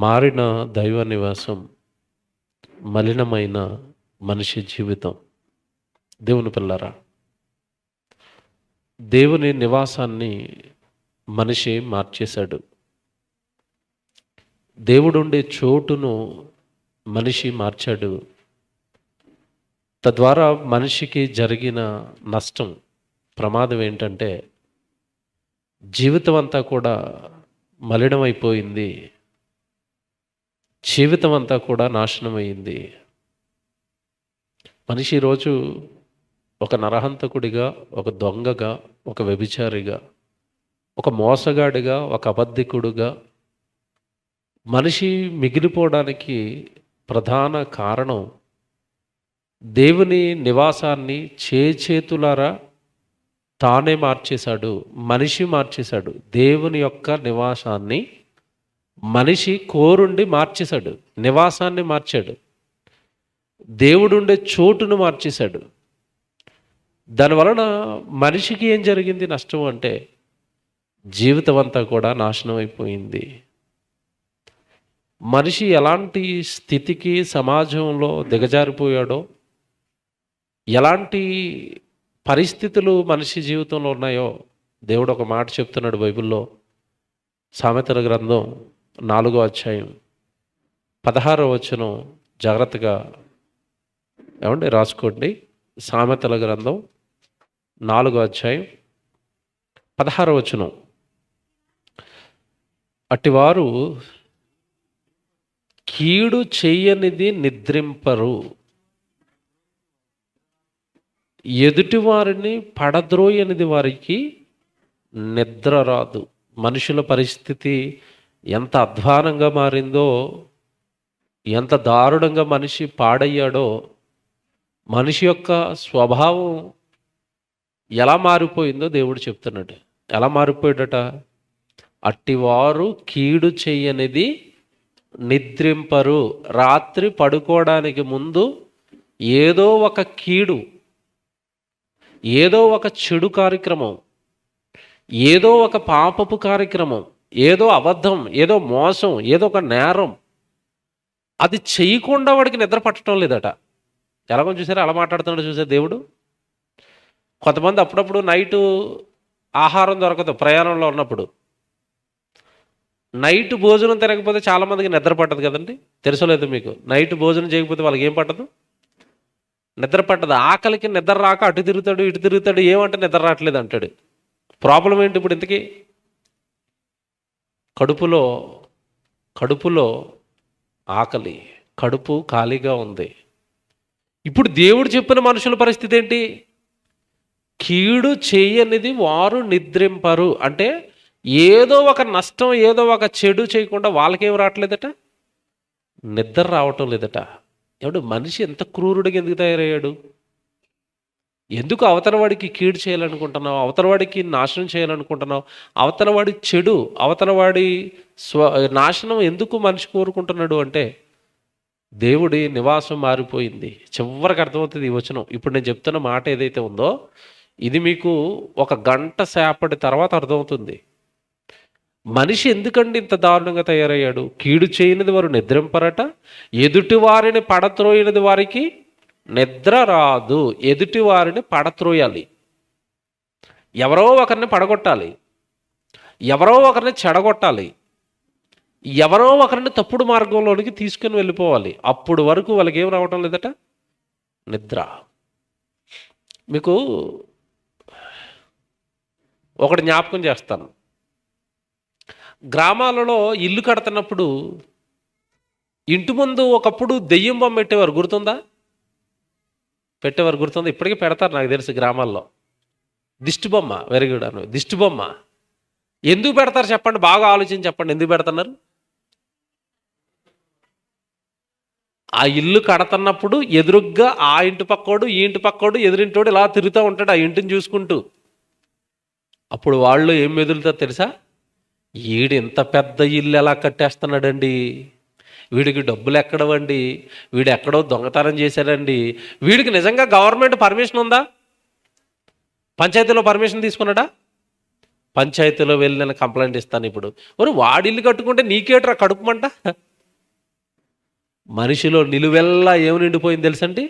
మారిన దైవ నివాసం, మలినమైన మనిషి జీవితం. దేవుని పిల్లరా, దేవుని నివాసాన్ని మనిషి మార్చేశాడు. దేవుడుండే చోటును మనిషి మార్చాడు. తద్వారా మనిషికి జరిగిన నష్టం, ప్రమాదం ఏంటంటే జీవితం అంతా కూడా మలినమైపోయింది. జీవితం అంతా కూడా నాశనమైంది. మనిషి ఈరోజు ఒక నరహంతకుడిగా, ఒక దొంగగా, ఒక వ్యభిచారిగా, ఒక మోసగాడిగా, ఒక అబద్ధికుడుగా మనిషి మిగిలిపోవడానికి ప్రధాన కారణం దేవుని నివాసాన్ని చేతులారా తానే మార్చేశాడు. మనిషి మార్చేశాడు. దేవుని యొక్క నివాసాన్ని మనిషి కోరుండి మార్చేశాడు. నివాసాన్ని మార్చాడు. దేవుడుండే చోటును మార్చేశాడు. దానివలన మనిషికి ఏం జరిగింది నష్టం అంటే జీవితం అంతా కూడా నాశనం అయిపోయింది. మనిషి ఎలాంటి స్థితికి సమాజంలో దిగజారిపోయాడో, ఎలాంటి పరిస్థితులు మనిషి జీవితంలో ఉన్నాయో దేవుడు ఒక మాట చెప్తున్నాడు బైబిల్లో. సామెతల గ్రంథం 4వ అధ్యాయం 16వ వచనం జాగ్రత్తగా రాసుకోండి. సామెతల గ్రంథం 4వ అధ్యాయం 16వ వచనం. అట్టివారు కీడు చెయ్యనిది నిద్రింపరు, ఎదుటివారిని పడద్రోయనిది వారికి నిద్ర రాదు. మనుషుల పరిస్థితి ఎంత అధ్వానంగా మారిందో, ఎంత దారుణంగా మనిషి పాడయ్యాడో, మనిషి యొక్క స్వభావం ఎలా మారిపోయిందో దేవుడు చెప్తున్నాడు. ఎలా మారిపోయాడట? అట్టివారు కీడు చెయ్యనిది నిద్రింపరు. రాత్రి పడుకోవడానికి ముందు ఏదో ఒక కీడు, ఏదో ఒక చెడు కార్యక్రమం, ఏదో ఒక పాపపు కార్యక్రమం, ఏదో అబద్ధం, ఏదో మోసం, ఏదో ఒక నేరం, అది చేయకుండా వాడికి నిద్ర పట్టడం లేదట. ఎలాగో చూసారా, అలా మాట్లాడుతున్నాడు చూసారు దేవుడు. కొంతమంది అప్పుడప్పుడు నైటు ఆహారం దొరకదు ప్రయాణంలో ఉన్నప్పుడు. నైట్ భోజనం తినకపోతే చాలామందికి నిద్ర పట్టదు కదండి. తెలుసలేదు మీకు? నైట్ భోజనం చేయకపోతే వాళ్ళకి ఏం పట్టదు? నిద్ర పట్టదు. ఆకలికి నిద్ర రాక అటు తిరుగుతాడు, ఇటు తిరుగుతాడు. ఏమంటే నిద్ర రావట్లేదు అంటాడు. ప్రాబ్లం ఏంటి ఇప్పుడు? ఇంతకీ కడుపులో ఆకలి, కడుపు ఖాళీగా ఉంది. ఇప్పుడు దేవుడు చెప్పిన మనుషుల పరిస్థితి ఏంటి? కీడు చేయనిది వారు నిద్రింపరు. అంటే ఏదో ఒక నష్టం, ఏదో ఒక చెడు చేయకుండా వాళ్ళకేం రావట్లేదట, నిద్ర రావటం లేదట. మనిషి ఎంత క్రూరుడికి ఎందుకు తయారయ్యాడు? ఎందుకు అవతలవాడికి కీడు చేయాలనుకుంటున్నావు? అవతలవాడికి నాశనం చేయాలనుకుంటున్నావు? అవతలవాడి చెడు, అవతలవాడి నాశనం ఎందుకు మనిషి కోరుకుంటున్నాడు అంటే దేవుడి నివాసం మారిపోయింది. చివరికి అర్థమవుతుంది ఈ వచనం. ఇప్పుడు నేను చెప్తున్న మాట ఏదైతే ఉందో ఇది మీకు ఒక గంట సేపటి తర్వాత అర్థమవుతుంది. మనిషి ఎందుకండి ఇంత దారుణంగా తయారయ్యాడు? కీడు చేయనిది వారు నిద్రింపరట, ఎదుటి వారిని పడత్రోయినది వారికి నిద్ర రాదు. ఎదుటి వారిని పడత్రోయాలి, ఎవరో ఒకరిని పడగొట్టాలి, ఎవరో ఒకరిని చెడగొట్టాలి, ఎవరో ఒకరిని తప్పుడు మార్గంలోనికి తీసుకుని వెళ్ళిపోవాలి. అప్పుడు వరకు వాళ్ళకి ఏం రావటం లేదట, నిద్ర. మీకు ఒకటి జ్ఞాపకం చేస్తాను. గ్రామాలలో ఇల్లు కడుతున్నప్పుడు ఇంటి ముందు ఒకప్పుడు దెయ్యం బొమ్మ పెట్టేవారు, గుర్తుందా? గుర్తుందా? ఇప్పటికీ పెడతారు నాకు తెలిసి గ్రామాల్లో. దిష్టి బొమ్మ, వెరీ గుడ్ అను. దిష్టి బొమ్మ ఎందుకు పెడతారు చెప్పండి? బాగా ఆలోచించి చెప్పండి, ఎందుకు పెడుతున్నారు? ఆ ఇల్లు కడుతున్నప్పుడు ఎదురుగ్గా ఆ ఇంటి పక్కోడు, ఈ ఇంటి పక్కోడు, ఎదురింటోడు ఇలా తిరుగుతూ ఉంటాడు ఆ ఇంటిని చూసుకుంటూ. అప్పుడు వాళ్ళు ఏం మెదులుతారు తెలుసా? వీడు ఇంత పెద్ద ఇల్లు ఎలా కట్టేస్తున్నాడండి, వీడికి డబ్బులు ఎక్కడవండి, వీడు ఎక్కడో దొంగతనం చేశాడండి, వీడికి నిజంగా గవర్నమెంట్ పర్మిషన్ ఉందా? పంచాయతీలో పర్మిషన్ తీసుకున్నాడా? పంచాయతీలో వెళ్ళి నేను కంప్లైంట్ ఇస్తాను ఇప్పుడు. వాడి ఇల్లు కట్టుకుంటే నీకేట్రా కడుపుమంట? మనిషిలో నిలువెల్లా ఏమి నిండిపోయింది తెలుసండి?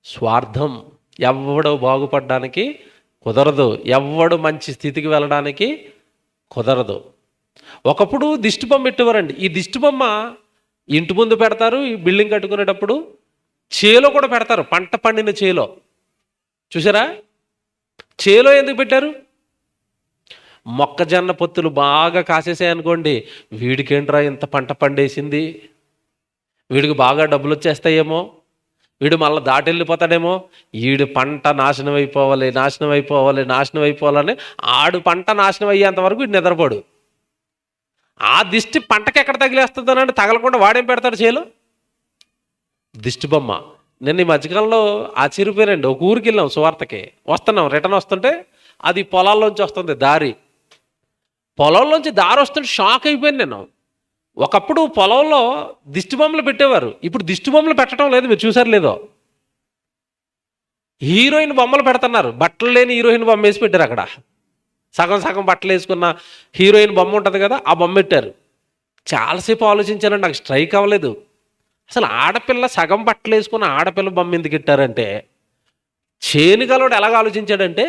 స్వార్థం. ఎవ్వడు బాగుపడడానికి కుదరదు, ఎవ్వడు మంచి స్థితికి వెళ్ళడానికి కుదరదు. ఒకప్పుడు దిష్టి బొమ్మ పెట్టేవారండి. ఈ దిష్టి బొమ్మ ఇంటి ముందు పెడతారు, ఈ బిల్డింగ్ కట్టుకునేటప్పుడు చేలో కూడా పెడతారు. పంట పండిన చేలో చూసారా? చేలో ఎందుకు పెట్టారు? మొక్కజొన్న పొత్తులు బాగా కాసేసాయనుకోండి, వీడికేంట్రా ఇంత పంట పండేసింది, వీడికి బాగా డబ్బులు వచ్చేస్తాయేమో, వీడు మళ్ళీ దాటెళ్ళిపోతాడేమో, వీడి పంట నాశనం అయిపోవాలి, నాశనం అయిపోవాలి, నాశనం అయిపోవాలని ఆడు పంట నాశనం అయ్యేంత వరకు వీడు నిద్రపోడు. ఆ దిష్టి పంటకి ఎక్కడ తగిలేస్తుందనంటే తగలకుండా వాడేం పెడతాడు చేలో? దిష్టి బొమ్మ. నేను ఈ మధ్యకాలంలో ఆశ్చర్యపోయానండి. ఒక ఊరికి వెళ్ళాం సువార్తకి, వస్తున్నాం, రిటర్న్ వస్తుంటే అది పొలాల్లోంచి వస్తుంది దారి. పొలంలోంచి దారి వస్తుంటే షాక్ అయిపోయాను నేను. ఒకప్పుడు పొలంలో దిష్టి బొమ్మలు పెట్టేవారు, ఇప్పుడు దిష్టి బొమ్మలు పెట్టడం లేదు. మీరు చూసారు లేదో? హీరోయిన్ బొమ్మలు పెడుతున్నారు. బట్టలు లేని హీరోయిన్ బొమ్మ వేసి పెట్టారు అక్కడ. సగం సగం బట్టలు వేసుకున్న హీరోయిన్ బొమ్మ ఉంటుంది కదా, ఆ బొమ్మ పెట్టారు. చాలాసేపు ఆలోచించానండి, నాకు స్ట్రైక్ అవ్వలేదు. అసలు ఆడపిల్ల సగం బట్టలు వేసుకున్న ఆడపిల్ల బొమ్మ ఎందుకు ఇట్టారంటే, చేనుగలోడు ఎలాగ ఆలోచించాడంటే,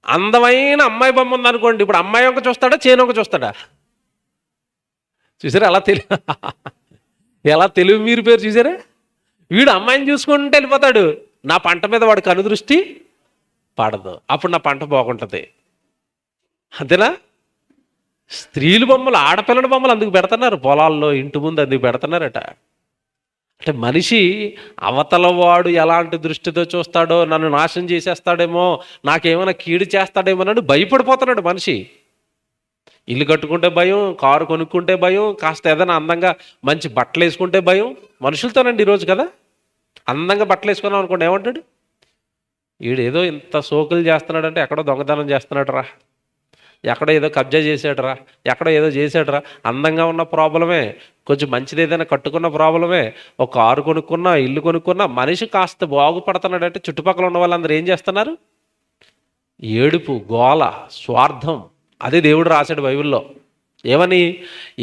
అందమైన అమ్మాయి బొమ్మ ఉందనుకోండి, ఇప్పుడు అమ్మాయి ఒక చూస్తాడా, చేను ఒక చూస్తాడా? చూసారా ఎలా తెలివి మీరు పేరు చూసారా? వీడు అమ్మాయిని చూసుకుంటే వెళ్ళిపోతాడు, నా పంట మీద వాడు కనుదృష్టి పడదు, అప్పుడు నా పంట బాగుంటుంది. అంతేనా? స్త్రీలు బొమ్మలు, ఆడపిల్లల బొమ్మలు అందుకు పెడుతున్నారు పొలాల్లో, ఇంటి ముందు అందుకు పెడుతున్నారట. అంటే మనిషి అవతల వాడు ఎలాంటి దృష్టితో చూస్తాడో, నన్ను నాశనం చేసేస్తాడేమో, నాకేమైనా కీడు చేస్తాడేమో అని భయపడిపోతున్నాడు మనిషి. ఇల్లు కట్టుకుంటే భయం, కారు కొనుక్కుంటే భయం, కాస్త ఏదైనా అందంగా మంచి బట్టలు వేసుకుంటే భయం. మనుషులతోనండి ఈరోజు కదా. అందంగా బట్టలు వేసుకున్నాం అనుకోండి, ఏమంటాడు? వీడు ఏదో ఇంత సోకులు చేస్తున్నాడంటే ఎక్కడో దొంగతనం చేస్తున్నాడు రా, ఎక్కడో ఏదో కబ్జా చేసాడు రా, ఎక్కడో ఏదో చేసాడు రా. అందంగా ఉన్న ప్రాబ్లమే, కొంచెం మంచిది ఏదైనా కట్టుకున్న ప్రాబ్లమే, ఒక కారు కొనుక్కున్నా, ఇల్లు కొనుక్కున్నా. మనిషి కాస్త బాగుపడుతున్నాడంటే చుట్టుపక్కల ఉన్న వాళ్ళందరూ ఏం చేస్తున్నారు? ఏడుపు, గోల, స్వార్థం. అదే దేవుడు రాశాడు బైబిల్లో. ఏమని?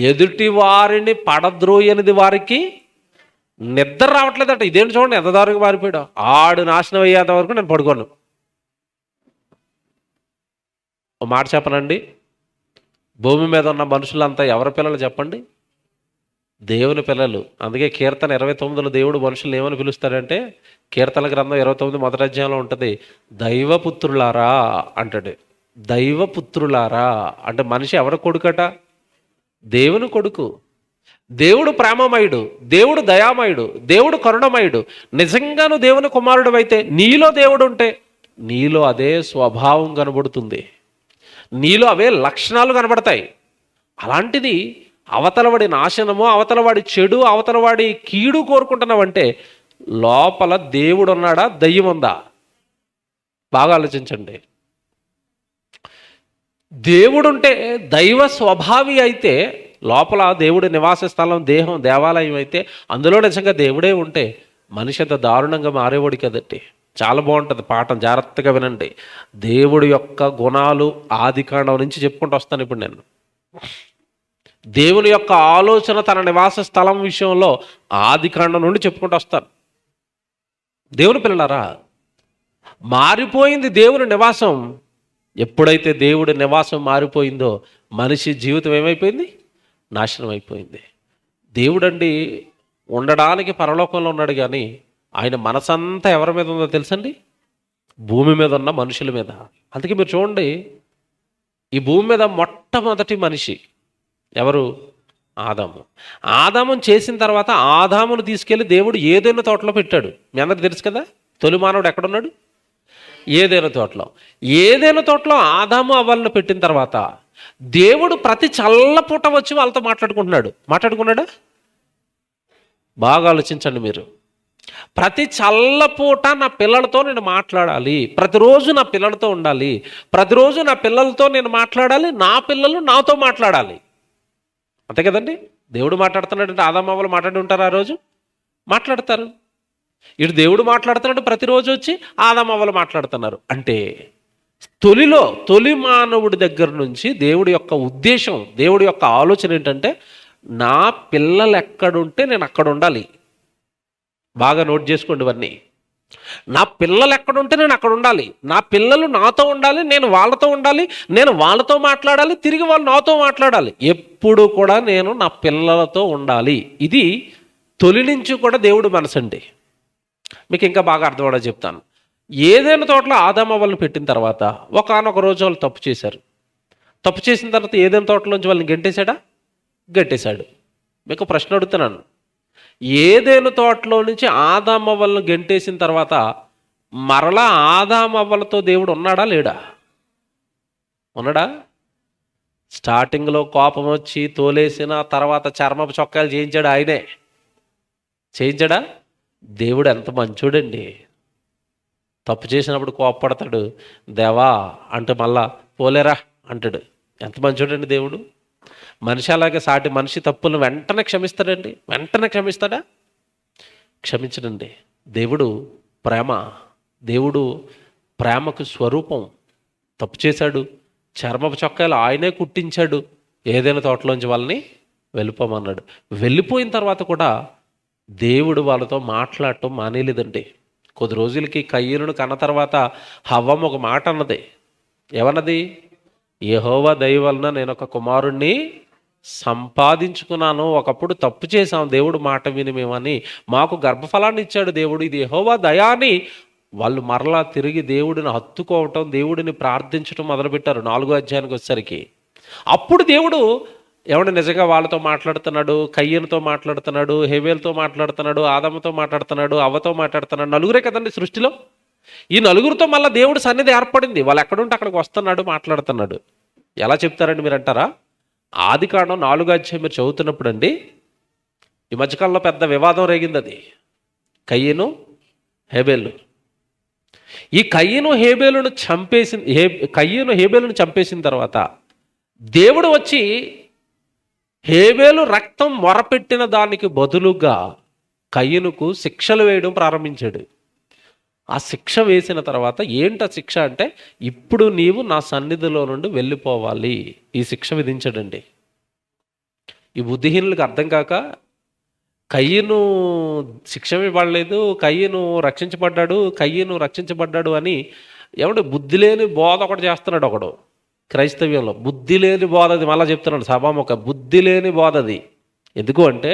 ఎదుటి వారిని పడద్రోయనిది వారికి నిద్ర రావట్లేదట. ఇదేంటి చూడండి, ఎంత దారుగా మారిపోయాడు. ఆడు నాశనం అయ్యేంత వరకు నేను పడుకోను. ఓ మాట చెప్పనండి, భూమి మీద ఉన్న మనుషులంతా ఎవరి పిల్లలు చెప్పండి? దేవుని పిల్లలు. అందుకే కీర్తన 29లో దేవుడు మనుషులను ఏమని పిలుస్తాడంటే, కీర్తన గ్రంథం 29 మొదటి అధ్యాయంలో ఉంటుంది, దైవపుత్రులారా అంటాడు. దైవపుత్రులారా అంటే మనిషి ఎవరి కొడుకట? దేవుని కొడుకు. దేవుడు ప్రేమమయుడు, దేవుడు దయామయుడు, దేవుడు కరుణమయుడు. నిజంగా నువ్వు దేవుని కుమారుడు అయితే, నీలో దేవుడు ఉంటే నీలో అదే స్వభావం కనబడుతుంది, నీలో అవే లక్షణాలు కనబడతాయి. అలాంటిది అవతలవాడి నాశనము, అవతలవాడి చెడు, అవతలవాడి కీడు కోరుకుంటున్నావంటే లోపల దేవుడు ఉన్నాడా, దయ్యం ఉందా? బాగా ఆలోచించండి. దేవుడుంటే, దైవ స్వభావి అయితే, లోపల దేవుడి నివాస స్థలం దేహం దేవాలయం అయితే, అందులో నిజంగా దేవుడే ఉంటే మనిషి అంత దారుణంగా మారేవాడు కదండి. చాలా బాగుంటుంది పాఠం, జాగ్రత్తగా వినండి. దేవుడి యొక్క గుణాలు ఆదికాండం నుంచి చెప్పుకుంటూ వస్తాను ఇప్పుడు నేను. దేవుని యొక్క ఆలోచన తన నివాస స్థలం విషయంలో ఆదికాండం నుండి చెప్పుకుంటూ వస్తాను. దేవుని పిల్లలారా, మారిపోయింది దేవుని నివాసం. ఎప్పుడైతే దేవుడి నివాసం మారిపోయిందో మనిషి జీవితం ఏమైపోయింది? నాశనం అయిపోయింది. దేవుడండి ఉండడానికి పరలోకంలో ఉన్నాడు, కానీ ఆయన మనసంతా ఎవరి మీద ఉందో తెలుసండి? భూమి మీద ఉన్న మనుషుల మీద. అందుకే మీరు చూడండి, ఈ భూమి మీద మొట్టమొదటి మనిషి ఎవరు? ఆదాము. ఆదామును చేసిన తర్వాత ఆదామును తీసుకెళ్ళి దేవుడు ఏదైనా తోటలో పెట్టాడు. మీ అందరికి తెలుసు కదా, తొలి మానవుడు ఎక్కడున్నాడు? ఏదైనా తోటలో. ఏదైనా తోటలో ఆదాము అవ్వలను పెట్టిన తర్వాత దేవుడు ప్రతి చల్లపూట వచ్చి వాళ్ళతో మాట్లాడుకున్నాడా? బాగా ఆలోచించండి మీరు. ప్రతి చల్లపూట నా పిల్లలతో నేను మాట్లాడాలి, ప్రతిరోజు నా పిల్లలతో ఉండాలి, ప్రతిరోజు నా పిల్లలతో నేను మాట్లాడాలి, నా పిల్లలు నాతో మాట్లాడాలి. అంతే కదండి. దేవుడు మాట్లాడుతున్నాడంటే ఆదాము అవ్వలు మాట్లాడి ఉంటారు, ఆ రోజు మాట్లాడతారు. ఇటు దేవుడు మాట్లాడుతున్నాడు, ప్రతిరోజు వచ్చి ఆదాము అవ్వలు మాట్లాడుతున్నారు. అంటే తొలి మానవుడి దగ్గర నుంచి దేవుడి యొక్క ఉద్దేశం, దేవుడి యొక్క ఆలోచన ఏంటంటే, నా పిల్లలు ఎక్కడుంటే నేను అక్కడ ఉండాలి. బాగా నోట్ చేసుకోండి ఇవన్నీ. నా పిల్లలు ఎక్కడుంటే నేను అక్కడ ఉండాలి. నా పిల్లలు నాతో ఉండాలి, నేను వాళ్ళతో ఉండాలి, నేను వాళ్ళతో మాట్లాడాలి, తిరిగి వాళ్ళు నాతో మాట్లాడాలి. ఎప్పుడు కూడా నేను నా పిల్లలతో ఉండాలి. ఇది తొలి నుంచి కూడా దేవుడు మనసండి. మీకు ఇంకా బాగా అర్థమవడం చెప్తాను. ఏదైనా తోటలో ఆదాము అవ్వలను పెట్టిన తర్వాత ఒకానొక రోజు వాళ్ళు తప్పు చేశారు. తప్పు చేసిన తర్వాత ఏదైనా తోటలోంచి వాళ్ళని గెంటేశాడు. మీకు ప్రశ్న అడుగుతున్నాను, ఏదైనా తోటలో నుంచి ఆదాము అవ్వలను గెంటేసిన తర్వాత మరలా ఆదాము అవ్వలతో దేవుడు ఉన్నాడా లేడా? ఉన్నాడా? స్టార్టింగ్లో కోపం వచ్చి తోలేసిన తర్వాత చర్మపు చొక్కాలు చేయించాడు ఆయనే. చేయించాడా? దేవుడు ఎంత మంచోడండి. తప్పు చేసినప్పుడు కోపపడతాడు, దేవా అంటే మళ్ళా పోలేరా అంటాడు. ఎంత మంచోడండి దేవుడు. మనిషి అలాగే సాటి మనిషి తప్పులను వెంటనే క్షమిస్తాడండి. వెంటనే క్షమిస్తాడా? క్షమించడండి. దేవుడు ప్రేమ. దేవుడు ప్రేమకు స్వరూపం. తప్పు చేశాడు, చర్మపు చొక్కాలు ఆయనే కుట్టించాడు, ఏదైనా తోటలోంచి వాళ్ళని వెళ్ళిపోమన్నాడు. వెళ్ళిపోయిన తర్వాత కూడా దేవుడు వాళ్ళతో మాట్లాడటం మానేలేదండి. కొద్ది రోజులకి కయ్యూనును కన్న తర్వాత హవ్వమ్మ ఒక మాట అన్నది. ఏమన్నది? యెహోవా దయ వలన నేను ఒక కుమారుణ్ణి సంపాదించుకున్నాను. ఒకప్పుడు తప్పు చేశాం, దేవుడు మాట విని మేమని మాకు గర్భఫలాన్ని ఇచ్చాడు దేవుడు, ఇది యెహోవా దయా అని వాళ్ళు మరలా తిరిగి దేవుడిని హత్తుకోవటం, దేవుడిని ప్రార్థించడం మొదలుపెట్టారు 4వ అధ్యాయానికి వచ్చేసరికి. అప్పుడు దేవుడు ఏమంటే నిజంగా వాళ్ళతో మాట్లాడుతున్నాడు, కయ్యనుతో మాట్లాడుతున్నాడు, హేబేలుతో మాట్లాడుతున్నాడు, ఆదాముతో మాట్లాడుతున్నాడు, అవ్వతో మాట్లాడుతున్నాడు. నలుగురే కదండి సృష్టిలో. ఈ నలుగురితో మళ్ళీ దేవుడు సన్నిధి ఏర్పడింది. వాళ్ళు ఎక్కడుంటే అక్కడికి వస్తున్నాడు, మాట్లాడుతున్నాడు. ఎలా చెప్తారండి మీరు అంటారా? ఆదికాండం 4వ అధ్యాయం మీరు చదువుతున్నప్పుడు అండి, ఈ మధ్యకాలంలో పెద్ద వివాదం రేగింది. అది కయ్యను హేబేలు. ఈ కయ్యను హేబేలును చంపేసిన తర్వాత దేవుడు వచ్చి హేబేలు రక్తం మొరపెట్టిన దానికి బదులుగా కయ్యనుకు శిక్షలు వేయడం ప్రారంభించాడు. ఆ శిక్ష వేసిన తర్వాత ఏంట శిక్ష అంటే, ఇప్పుడు నీవు నా సన్నిధిలో నుండి వెళ్ళిపోవాలి. ఈ శిక్ష విధించాడండి. ఈ బుద్ధిహీనులకు అర్థం కాక కయ్యను శిక్ష ఇవ్వలేదు, కయ్యను రక్షించబడ్డాడు అని ఏమంటే బుద్ధి లేని బోధ ఒకటి చేస్తున్నాడు ఒకడు క్రైస్తవ్యంలో. బుద్ధి లేని బోధ అది. మళ్ళీ చెప్తున్నాడు సభాముఖ, బుద్ధి లేని బోధ అది. ఎందుకు అంటే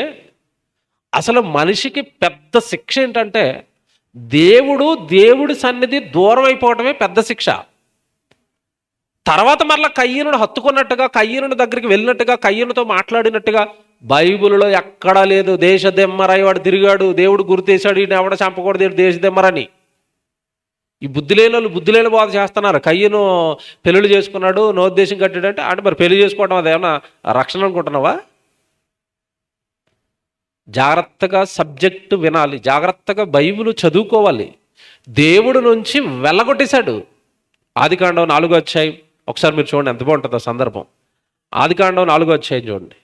అసలు మనిషికి పెద్ద శిక్ష ఏంటంటే దేవుడి సన్నిధి దూరం అయిపోవటమే పెద్ద శిక్ష. తర్వాత మరలా కయ్యనుడు హత్తుకున్నట్టుగా, కయ్యనుడి దగ్గరికి వెళ్ళినట్టుగా, కయ్యనుతో మాట్లాడినట్టుగా బైబిల్లో ఎక్కడా లేదు. దేశదెమ్మరై వాడు తిరిగాడు, దేవుడు గుర్తేశాడు, ఈయన ఎవడ చంపకూడదు దేశదెమ్మరని. ఈ బుద్ధి లేని వాళ్ళు బుద్ధి లేని బోధ చేస్తున్నారు. కయ్యను పెళ్ళిళ్ళు చేసుకున్నాడు, నోద్దేశం కట్టాడంటే అంటే మరి పెళ్లి చేసుకోవడం అదేమన్నా రక్షణ అనుకుంటున్నావా? జాగ్రత్తగా సబ్జెక్టు వినాలి, జాగ్రత్తగా బైబిల్ చదువుకోవాలి. దేవుడు నుంచి వెళ్ళగొట్టేశాడు. ఆదికాండం 4వ అధ్యాయం ఒకసారి మీరు చూడండి, ఎంత బాగుంటుందో సందర్భం. ఆదికాండం 4వ అధ్యాయం చూడండి.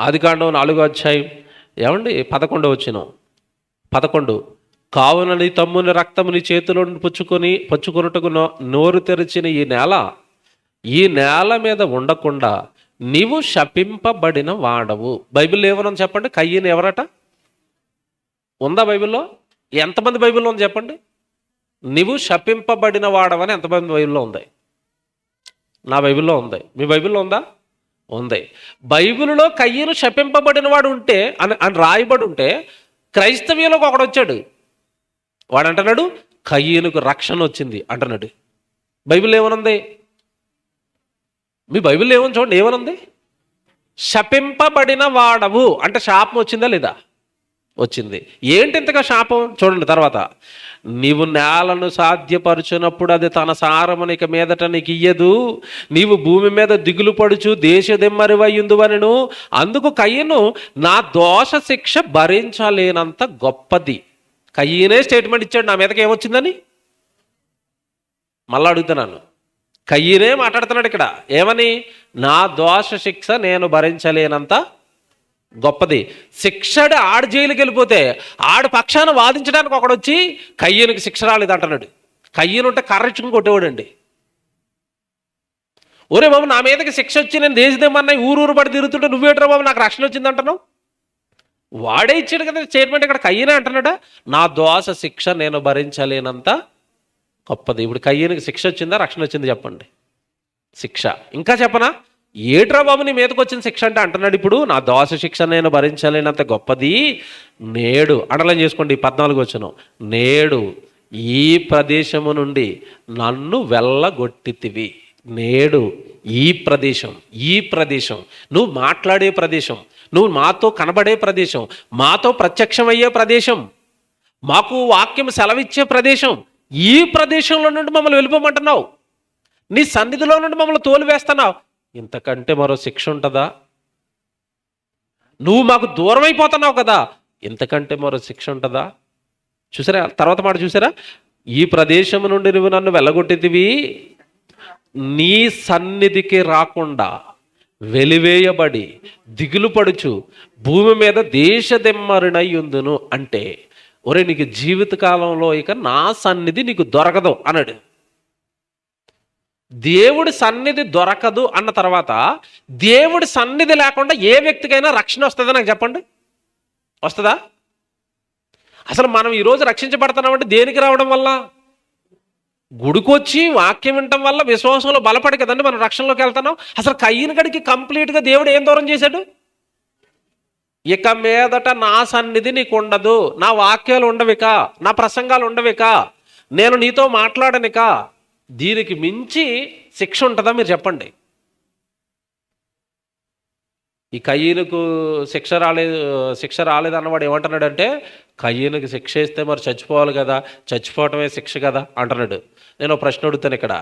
ఆదికాండం 4వ అధ్యాయం ఏమండి 11వ వచనం. 11 కావున నీ తమ్ముని రక్తముని చేతిలో పుచ్చుకొనుటకు నోరు తెరిచిన ఈ నేల మీద ఉండకుండా నీవు శపింపబడిన వాడవు. బైబిల్లో ఏమన్నా చెప్పండి, కయ్యను ఎవరట? ఉందా బైబిల్లో? ఎంతమంది బైబిల్లో ఉంది చెప్పండి? నీవు శపింపబడిన వాడవని ఎంతమంది బైబిల్లో ఉంది? నా బైబిల్లో ఉంది. మీ బైబిల్లో ఉందా? ఉంది. బైబిల్లో కయ్యను శపింపబడిన వాడు ఉంటే అని రాయబడి ఉంటే క్రైస్తవ్యంలోకి ఒకడు వచ్చాడు, వాడు అంటున్నాడు కయ్యనుకు రక్షణ వచ్చింది అంటున్నాడు. బైబిల్ ఏమనుంది? మీ బైబిల్ ఏమని చూడండి, ఏమనుంది? శపింపబడిన వాడవు అంటే శాపం వచ్చిందా లేదా? వచ్చింది. ఏంటి ఇంతగా శాపం? చూడండి తర్వాత, నీవు నేలను సాధ్యపరచునప్పుడు అది తన సారమును ఇక మీదట నీకు ఇయ్యదు, నీవు భూమి మీద దిగులు పడుచు దేశదెమ్మరివయ్యుందువనెను, అందుకు కయ్యను నా దోష శిక్ష భరించలేనంత గొప్పది. కయ్యనే స్టేట్మెంట్ ఇచ్చాడు నా మీదకి ఏమొచ్చిందని. మళ్ళీ అడుగుతున్నాను, కయ్యనే మాట్లాడుతున్నాడు ఇక్కడ ఏమని? నా దోష శిక్ష నేను భరించలేనంత గొప్పది. శిక్షడు ఆడు జైలుకి వెళ్ళిపోతే ఆడు పక్షాన వాదించడానికి ఒకడొచ్చి కయ్యనుకి శిక్ష రాలేదు అంటున్నాడు. కయ్యనుంటే కర్రెచ్చుకుని కొట్టేవాడండి. ఒరే బాబు, నా మీదకి శిక్ష వచ్చి నేను దేశదేమన్నా ఊరు పడి తిరుగుతుంటే నువ్వేట్రా బాబు నాకు రక్షణ వచ్చింది అంటున్నావు? వాడే ఇచ్చాడు కదా స్టేట్మెంట్. ఇక్కడ కయ్యనే అంటున్నాడా, నా దోష శిక్ష నేను భరించలేనంత గొప్పది. ఇప్పుడు కయ్యనికి శిక్ష వచ్చిందా, రక్షణ వచ్చింది? చెప్పండి. శిక్ష. ఇంకా చెప్పనా, ఏట్రా బాబు నీ మీదకి వచ్చిన శిక్ష అంటే అంటున్నాడు ఇప్పుడు, నా దోష శిక్ష నేను భరించలేనంత గొప్పది. నేడు అండర్లైన్ చేసుకోండి 14 వచనం, నేడు ఈ ప్రదేశము నుండి నన్ను వెళ్ళగొట్టితివి. నేడు ఈ ప్రదేశం, ఈ ప్రదేశం, నువ్వు మాట్లాడే ప్రదేశం, నువ్వు మాతో కనబడే ప్రదేశం, మాతో ప్రత్యక్షమయ్యే ప్రదేశం, మాకు వాక్యం సెలవిచ్చే ప్రదేశం, ఈ ప్రదేశంలో నుండి మమ్మల్ని వెళ్ళిపోమంటున్నావు, నీ సన్నిధిలో నుండి మమ్మల్ని తోలివేస్తున్నావు. ఇంతకంటే మరో శిక్ష ఉంటుందా? నువ్వు మాకు దూరం అయిపోతున్నావు కదా, ఇంతకంటే మరో శిక్ష ఉంటుందా? చూసారా తర్వాత మాట, చూసారా, ఈ ప్రదేశం నుండి నువ్వు నన్ను వెళ్ళగొట్టితివి, నీ సన్నిధికి రాకుండా వెలివేయబడి దిగులు పడుచు భూమి మీద దేశదెమ్మరినై ఉందును. అంటే ఒరే నీకు జీవితకాలంలో ఇక నా సన్నిధి నీకు దొరకదు అన్నాడు. దేవుడి సన్నిధి దొరకదు అన్న తర్వాత, దేవుడి సన్నిధి లేకుండా ఏ వ్యక్తికైనా రక్షణ వస్తుందా నాకు చెప్పండి? వస్తుందా? అసలు మనం ఈరోజు రక్షించబడుతున్నామంటే దేనికి రావడం వల్ల? గుడికొచ్చి వాక్యం వినటం వల్ల విశ్వాసంలో బలపడి కదండి మనం రక్షణలోకి వెళ్తున్నాం. అసలు కయ్యని గడికి కంప్లీట్గా దేవుడు ఏం దూరం చేశాడు? ఇక మీదట నా సన్నిధి నీకు ఉండదు, నా వాక్యాలు ఉండవిక, నా ప్రసంగాలు ఉండవిక, నేను నీతో మాట్లాడనిక. దీనికి మించి శిక్ష ఉంటుందా మీరు చెప్పండి? ఈ కయ్యనుకు శిక్ష రాలేదు అన్నవాడు ఏమంటున్నాడంటే, కయ్యనుకి శిక్ష ఇస్తే మరి చచ్చిపోవాలి కదా, చచ్చిపోవటమే శిక్ష కదా అంటున్నాడు. నేను ప్రశ్న అడుగుతాను ఇక్కడ,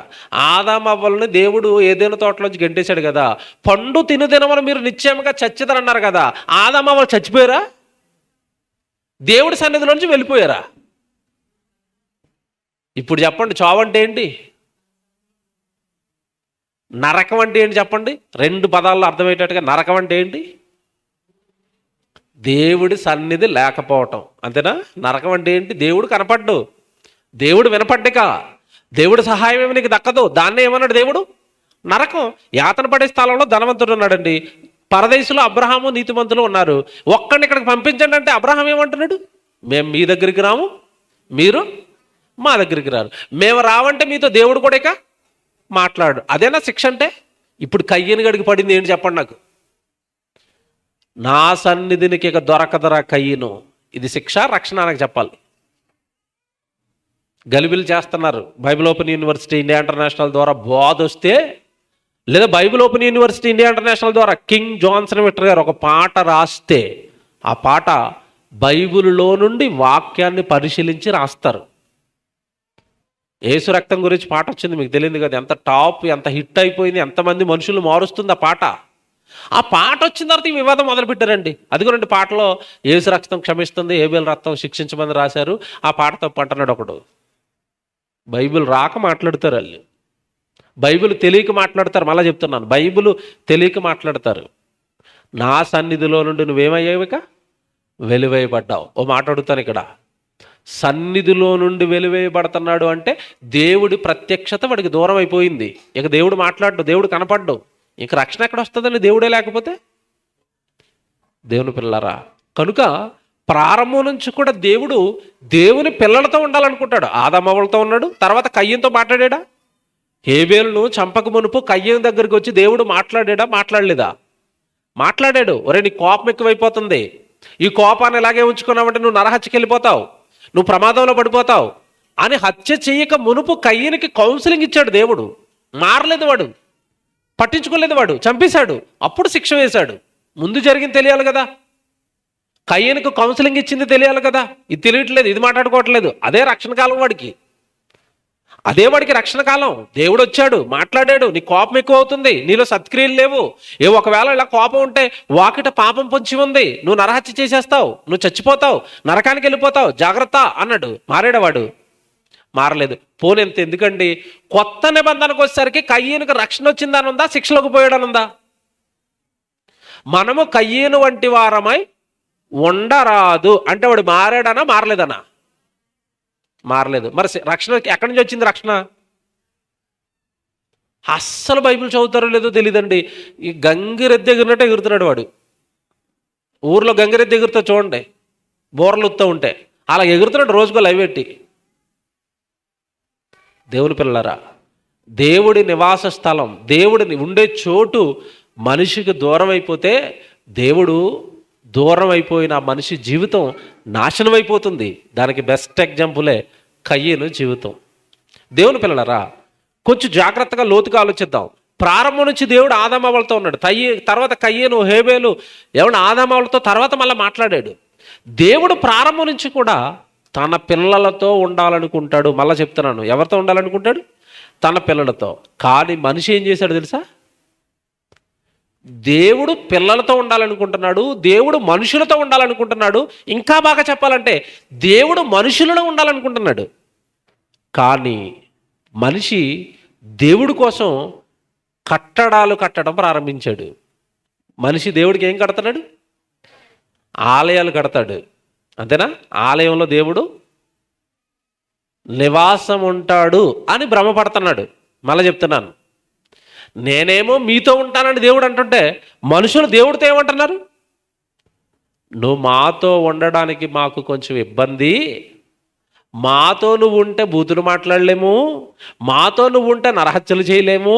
ఆదాము అవ్వలని దేవుడు ఏదైనా తోటలోంచి గెంటేశాడు కదా, పండు తినుదినమని మీరు నిశ్చయంగా చచ్చితారన్నారు కదా, ఆదాము అవ్వలు చచ్చిపోయారా? దేవుడి సన్నిధిలోంచి వెళ్ళిపోయారా? ఇప్పుడు చెప్పండి, చావు అంటే ఏంటి, నరకం అంటే ఏంటి చెప్పండి? 2 పదాల్లో అర్థమయ్యేటట్టుగా నరకం అంటే ఏంటి? దేవుడి సన్నిధి లేకపోవటం, అంతేనా? నరకం అంటే ఏంటి? దేవుడు కనపడ్డు, దేవుడు వినపడ్డిక, దేవుడి సహాయం ఏమి నీకు దక్కదు, దాన్నే ఏమన్నాడు దేవుడు? నరకం. యాతన పడే స్థలంలో ధనవంతుడు ఉన్నాడండి, పరదేశంలో అబ్రహాము నీతిమంతులు ఉన్నారు, ఒక్కడిని ఇక్కడికి పంపించండి అంటే అబ్రహాం ఏమంటున్నాడు? మేము మీ దగ్గరికి రాము, మీరు మా దగ్గరికి రారు, మేము రావంటే మీతో దేవుడు కూడా ఇక మాట్లాడు. అదేనా శిక్ష అంటే? ఇప్పుడు కయ్యని గడికి పడింది ఏంటి చెప్పండి నాకు? నా సన్నిధినికి ఇక దొరకదరా కయ్యను. ఇది శిక్ష, రక్షణ నాకు చెప్పాలి. గలిబిలు చేస్తున్నారు. Bible open university India international ద్వారా బోధ వస్తే, లేదా Bible open university India international ద్వారా కింగ్ జాన్సన్ విక్టర్ గారు ఒక పాట రాస్తే, ఆ పాట బైబిల్లో నుండి వాక్యాన్ని పరిశీలించి రాస్తారు. యేసు రక్తం గురించి పాట వచ్చింది, మీకు తెలియదు కదా, ఎంత టాప్, ఎంత హిట్ అయిపోయింది, ఎంతమంది మనుషులు మారుస్తుంది ఆ పాట. ఆ పాట వచ్చిన తర్వాత ఈ వివాదం మొదలుపెట్టారండి. అదిగోనండి పాటలో యేసు రక్తం క్షమిస్తుంది, హేబేలు రక్తం శిక్షించమని రాశారు, ఆ పాట తప్పు అంటున్నాడు ఒకడు. బైబిల్ రాక మాట్లాడతారు వాళ్ళు, బైబిల్ తెలియక మాట్లాడతారు. మళ్ళీ చెప్తున్నాను, బైబిల్ తెలియక మాట్లాడతారు. నా సన్నిధిలో నుండి నువ్వేమయ్యావిక వెలివేయబడ్డావు. ఓ మాట అడుగుతాను ఇక్కడ, సన్నిధిలో నుండి వెలివేయబడుతున్నాడు అంటే దేవుడి ప్రత్యక్షత వాడికి దూరం అయిపోయింది. ఇక దేవుడు మాట్లాడు, దేవుడు కనపడ్డు, ఇంక రక్షణ ఎక్కడ వస్తుందండి దేవుడే లేకపోతే? దేవుని పిల్లరా, కనుక ప్రారంభం నుంచి కూడా దేవుడు దేవుని పిల్లలతో ఉండాలనుకుంటాడు. ఆదామవ్వలతో ఉన్నాడు, తర్వాత కయ్యంతో మాట్లాడా? హేబేలును చంపక మునుపు కయ్యం దగ్గరికి వచ్చి దేవుడు మాట్లాడా? మాట్లాడలేదా? మాట్లాడాడు. ఒరే నీ కోపం ఎక్కువైపోతుంది, ఈ కోపాన్ని ఇలాగే ఉంచుకున్నావంటే నువ్వు నరహత్యకి వెళ్ళిపోతావు, నువ్వు ప్రమాదంలో పడిపోతావు అని హత్య చేయక మునుపు కయ్యనికి కౌన్సిలింగ్ ఇచ్చాడు దేవుడు. మారలేదు వాడు, పట్టించుకోలేదు వాడు, చంపేశాడు. అప్పుడు శిక్ష వేశాడు. ముందు జరిగింది తెలియాలి కదా, కయ్యనికి కౌన్సిలింగ్ ఇచ్చింది తెలియాలి కదా. ఇది తెలియట్లేదు, ఇది మాట్లాడుకోవట్లేదు. అదే రక్షణ కాలం వాడికి, అదే వాడికి రక్షణ కాలం. దేవుడు వచ్చాడు, మాట్లాడాడు, నీ కోపం ఎక్కువ అవుతుంది, నీలో సత్క్రియలు లేవు, ఒకవేళ ఇలా కోపం ఉంటే వాకిట పాపం పొంచి ఉంది, నువ్వు నరహత్య చేసేస్తావు, నువ్వు చచ్చిపోతావు, నరకానికి వెళ్ళిపోతావు, జాగ్రత్త అన్నాడు. మారాడు వాడు? మారలేదు. పోనెంత ఎందుకండి, కొత్త నిబంధనకు వచ్చేసరికి కయ్యనుకు రక్షణ వచ్చిందని ఉందా, శిక్షలోకి పోయాడని ఉందా? మనము కయ్యను వంటి వారమై ఉండరాదు అంటే వాడు మారాడనా మారలేదనా? మారలేదు. మరి రక్షణ ఎక్కడి నుంచి వచ్చింది? రక్షణ అస్సలు బైబిల్ చదువుతారో లేదో తెలియదండి. ఈ గంగిరెద్దు ఎగిరినట్టు ఎగురుతున్నాడు వాడు. ఊర్లో గంగిరెద్దు ఎగురుతా చూడండి, బోర్లు ఉత్తా ఉంటే అలా ఎగురుతున్నాడు రోజుకో లైవ్ పెట్టి. దేవుని పిల్లలారా, దేవుడి నివాస స్థలం, దేవుడిని ఉండే చోటు మనిషికి దూరం అయిపోతే, దేవుడు దూరం అయిపోయిన మనిషి జీవితం నాశనం అయిపోతుంది. దానికి బెస్ట్ ఎగ్జాంపులే కయ్యను జీవితం. దేవుని పిల్లలారా, కొంచెం జాగ్రత్తగా లోతుగా ఆలోచిద్దాం. ప్రారంభం నుంచి దేవుడు ఆదామవలతో ఉన్నాడు. తర్వాత కయ్యను, హేబేలు, ఎవడు ఆదామవలతో తర్వాత మళ్ళీ మాట్లాడాడు. దేవుడు ప్రారంభం నుంచి కూడా తన పిల్లలతో ఉండాలనుకుంటాడు. మళ్ళీ చెప్తున్నాను, ఎవరితో ఉండాలనుకుంటాడు? తన పిల్లలతో. కానీ మనిషి ఏం చేశాడు తెలుసా? దేవుడు పిల్లలతో ఉండాలనుకుంటున్నాడు, దేవుడు మనుషులతో ఉండాలనుకుంటున్నాడు. ఇంకా బాగా చెప్పాలంటే దేవుడు మనుషులలో ఉండాలనుకుంటున్నాడు. కానీ మనిషి దేవుడి కోసం కట్టడాలు కట్టడం ప్రారంభించాడు. మనిషి దేవుడికి ఏం కడతాడు? ఆలయాలు కడతాడు. అంతేనా? ఆలయంలో దేవుడు నివాసం ఉంటాడు అని భ్రమపడుతున్నాడు. మళ్ళీ చెప్తున్నాను, నేనేమో మీతో ఉంటానని దేవుడు అంటుంటే మనుషులు దేవుడితో ఏమంటున్నారు? నువ్వు మాతో ఉండడానికి మాకు కొంచెం ఇబ్బంది, మాతో నువ్వు ఉంటే బూతులు మాట్లాడలేము, మాతో నువ్వు ఉంటే నరహత్యలు చేయలేము,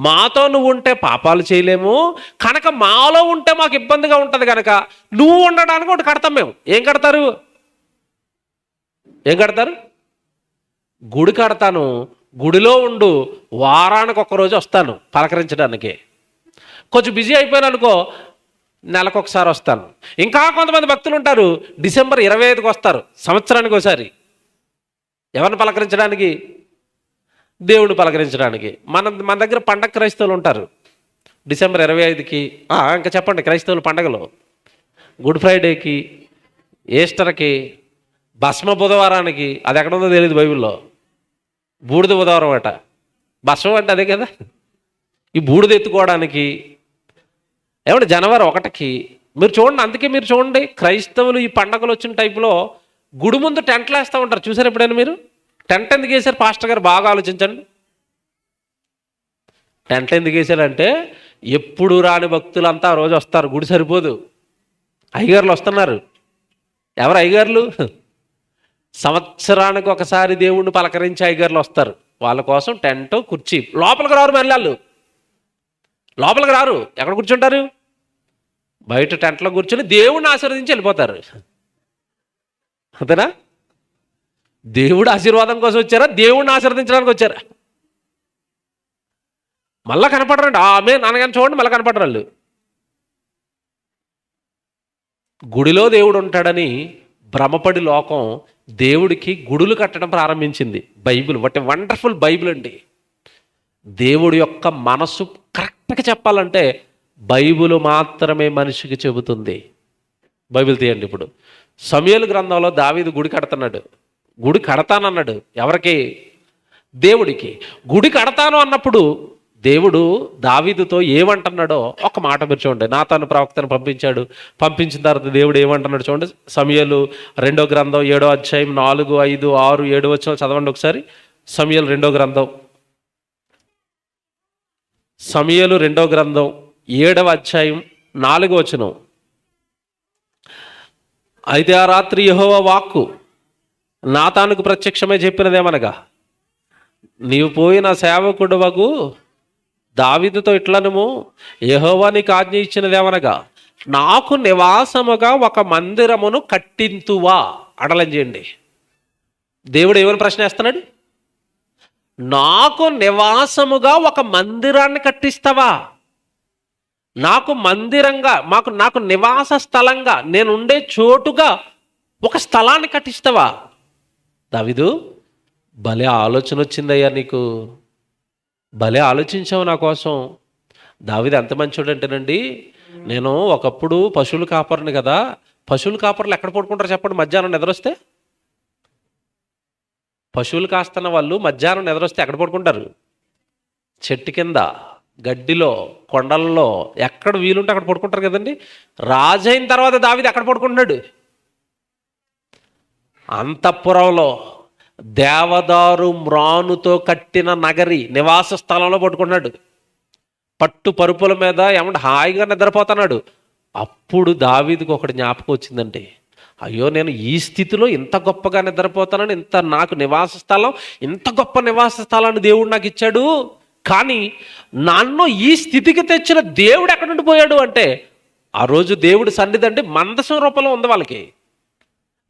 మాతో నువ్వు ఉంటే పాపాలు చేయలేము, కనుక మాలో ఉంటే మాకు ఇబ్బందిగా ఉంటుంది, కనుక నువ్వు ఉండడానికి ఒకటి కడతాం మేము. ఏం కడతారు? గుడి కడతాను, గుడిలో ఉండు, వారానికి ఒక్కరోజు వస్తాను పలకరించడానికి. కొంచెం బిజీ అయిపోయాను అనుకో, నెలకొకసారి వస్తాను. ఇంకా కొంతమంది భక్తులు ఉంటారు, డిసెంబర్ 25కి వస్తారు, సంవత్సరానికి ఒకసారి. ఎవరిని పలకరించడానికి? దేవుడిని పలకరించడానికి. మన దగ్గర పండగ క్రైస్తవులు ఉంటారు. డిసెంబర్ 25కి, ఇంకా చెప్పండి, క్రైస్తవుల పండగలు గుడ్ ఫ్రైడేకి, ఈస్టర్కి, భస్మ బుధవారానికి. అది ఎక్కడ ఉందో తెలియదు బైబిల్లో. బూడిద బుధవారం అట. భస్మం అంటే అదే కదా, ఈ బూడిద ఎత్తుకోవడానికి. ఏమంటే జనవరి 1కి మీరు చూడండి. అందుకే మీరు చూడండి, క్రైస్తవులు ఈ పండగలు వచ్చిన టైపులో గుడి ముందు టెంట్లు వేస్తూ ఉంటారు. చూసారు ఎప్పుడైనా మీరు? టెంట్ ఎందుకు వేశారు పాస్టర్ గారు? బాగా ఆలోచించండి. టెంట్ ఎందుకు వేశారంటే, ఎప్పుడు రాని భక్తులంతా ఆ రోజు వస్తారు. గుడి సరిపోదు, అయ్యగారులు వస్తున్నారు. ఎవరు అయ్యగారులు? సంవత్సరానికి ఒకసారి దేవుణ్ణి పలకరించి అయ్యగారులు వస్తారు. వాళ్ళ కోసం టెంట్, కుర్చీ. లోపలికి రారు మళ్ళీ, లోపలికి రారు. ఎక్కడ కూర్చుంటారు? బయట టెంట్లో కూర్చొని దేవుణ్ణి ఆశీర్వదించి వెళ్ళిపోతారు. అంతేనా? దేవుడు ఆశీర్వాదం కోసం వచ్చారా? దేవుణ్ణి ఆశీర్వదించడానికి వచ్చారా? మళ్ళా కనపడరండి. ఆమె నాన్నగారిని చూడండి, మళ్ళీ కనపడరు వాళ్ళు. గుడిలో దేవుడు ఉంటాడని భ్రమపడి లోకం దేవుడికి గుడులు కట్టడం ప్రారంభించింది. Bible what a wonderful Bible అండి. దేవుడి యొక్క మనసు కరెక్ట్గా చెప్పాలంటే బైబిల్ మాత్రమే మనిషికి చెబుతుంది. బైబిల్ తీయండి. ఇప్పుడు సమూయేలు గ్రంథంలో దావీదు గుడి కడతాడు. గుడి కడతానన్నాడు. ఎవరికి? దేవుడికి. గుడి కడతాను అన్నప్పుడు దేవుడు దావీదుతో ఏమంటున్నాడో ఒక మాట మీరు చూడండి. నాతాను ప్రవక్తను పంపించాడు. పంపించిన తర్వాత దేవుడు ఏమంటున్నాడు చూడండి. సమూయేలు 2వ గ్రంథం 7వ అధ్యాయం 4, 5, 6, 7 వచనాలు చదవండి ఒకసారి. సమూయేలు 2వ గ్రంథం 7వ అధ్యాయం 4వ వచనం. అయితే ఆ రాత్రి యెహోవా వాక్కు నాతానుకు ప్రత్యక్షమై చెప్పినదేమనగా, నీవు పోయిన సేవకుడవగు దావీదుతో ఇట్లనుము, యెహోవా నీకు ఆజ్ఞ ఇచ్చినదేమనగా, నాకు నివాసముగా ఒక మందిరమును కట్టింతువా? అడలం చేయండి. దేవుడు ఏమని ప్రశ్న వేస్తున్నాడు? నాకు నివాసముగా ఒక మందిరాన్ని కట్టిస్తావా? నాకు మందిరంగా, నాకు నివాస స్థలంగా, నేను ఉండే చోటుగా ఒక స్థలాన్ని కట్టిస్తావా? దావీదు, భలే ఆలోచన వచ్చిందయ్యా నీకు, భలే ఆలోచించావు నా కోసం. దావీదు ఎంత మంచోడు అంటేనండి, నేను ఒకప్పుడు పశువులు కాపరిని కదా. పశువులు కాపర్లు ఎక్కడ పడుకుంటారు చెప్పండి? మధ్యాహ్నం నిద్రొస్తే. పశువులు కాస్తున్న వాళ్ళు మధ్యాహ్నం నిద్రొస్తే ఎక్కడ పడుకుంటారు? చెట్టు కింద, గడ్డిలో, కొండల్లో, ఎక్కడ వీలుంటే అక్కడ పడుకుంటారు కదండి. రాజైన తర్వాత దావీదు ఎక్కడ పడుకుంటున్నాడు? అంతఃపురంలో, దేవదారు మ్రానుతో కట్టిన నగరి నివాస స్థలంలో పట్టుకున్నాడు. పట్టు పరుపుల మీద ఏమంటే హాయిగా నిద్రపోతున్నాడు. అప్పుడు దావీదుకు ఒకటి జ్ఞాపకం వచ్చిందండి. అయ్యో, నేను ఈ స్థితిలో ఇంత గొప్పగా నిద్రపోతానని, నాకు నివాస స్థలం, ఇంత గొప్ప నివాస స్థలాన్ని దేవుడు నాకు ఇచ్చాడు. కానీ నన్ను ఈ స్థితికి తెచ్చిన దేవుడు ఎక్కడ నుండి పోయాడు అంటే, ఆ రోజు దేవుడి సన్నిధి అంటే మందసం రూపంలో ఉంది వాళ్ళకి.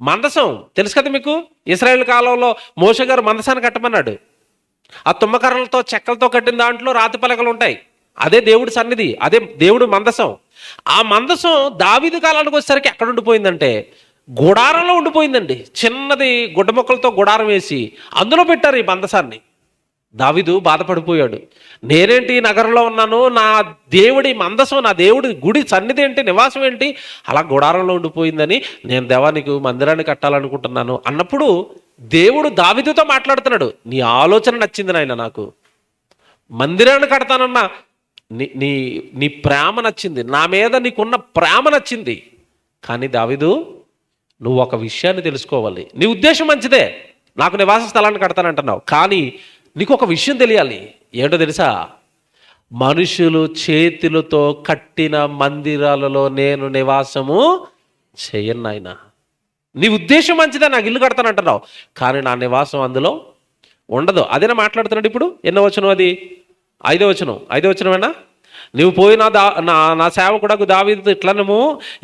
మందసం తెలుసు కదా మీకు. ఇశ్రాయేలు కాలంలో మోషే గారు మందసాన్ని కట్టమన్నాడు. ఆ తుమ్మకర్రలతో చెక్కలతో కట్టిన దాంట్లో రాతి పలకలు ఉంటాయి. అదే దేవుడి సన్నిధి, అదే దేవుడు మందసం. ఆ మందసం దావీదు కాలానికి వచ్చేసరికి ఎక్కడ ఉండిపోయిందంటే గుడారంలో ఉండిపోయిందండి. చిన్నది గుడ్డ మొక్కలతో గుడారం వేసి అందులో పెట్టారు ఈ మందసాన్ని. దావీదు బాధపడిపోయాడు. నేనేంటి నగరంలో ఉన్నాను, నా దేవుడి మందసం, నా దేవుడి గుడి సన్నిధి ఏంటి, నివాసం ఏంటి అలా గుడారంలో ఉండిపోయిందని, నేను దేవానికి మందిరాన్ని కట్టాలనుకుంటున్నాను అన్నప్పుడు దేవుడు దావీదుతో మాట్లాడుతున్నాడు. నీ ఆలోచన నచ్చింది నాయన, నాకు మందిరాన్ని కడతానన్నా నీ నీ నీ ప్రేమ నచ్చింది, నా మీద నీకున్న ప్రేమ నచ్చింది. కానీ దావీదు, నువ్వు ఒక విషయాన్ని తెలుసుకోవాలి. నీ ఉద్దేశం మంచిదే, నాకు నివాస స్థలాన్ని కడతానంటున్నావు. కానీ నీకు ఒక విషయం తెలియాలి. ఏంటో తెలుసా? మనుషులు చేతులతో కట్టిన మందిరాలలో నేను నివాసము చేయను నాయన. నీ ఉద్దేశం మంచిదే, నాకు ఇల్లు కడతానంటున్నావు, కానీ నా నివాసం అందులో ఉండదు. అదేనా మాట్లాడుతున్నాడు ఇప్పుడు. ఎన్నో వచనం అది? 5వ వచనం. 5వ వచనమేనా? నువ్వు పోయిన నా సేవకుడకు దావీదు ఇట్లనము,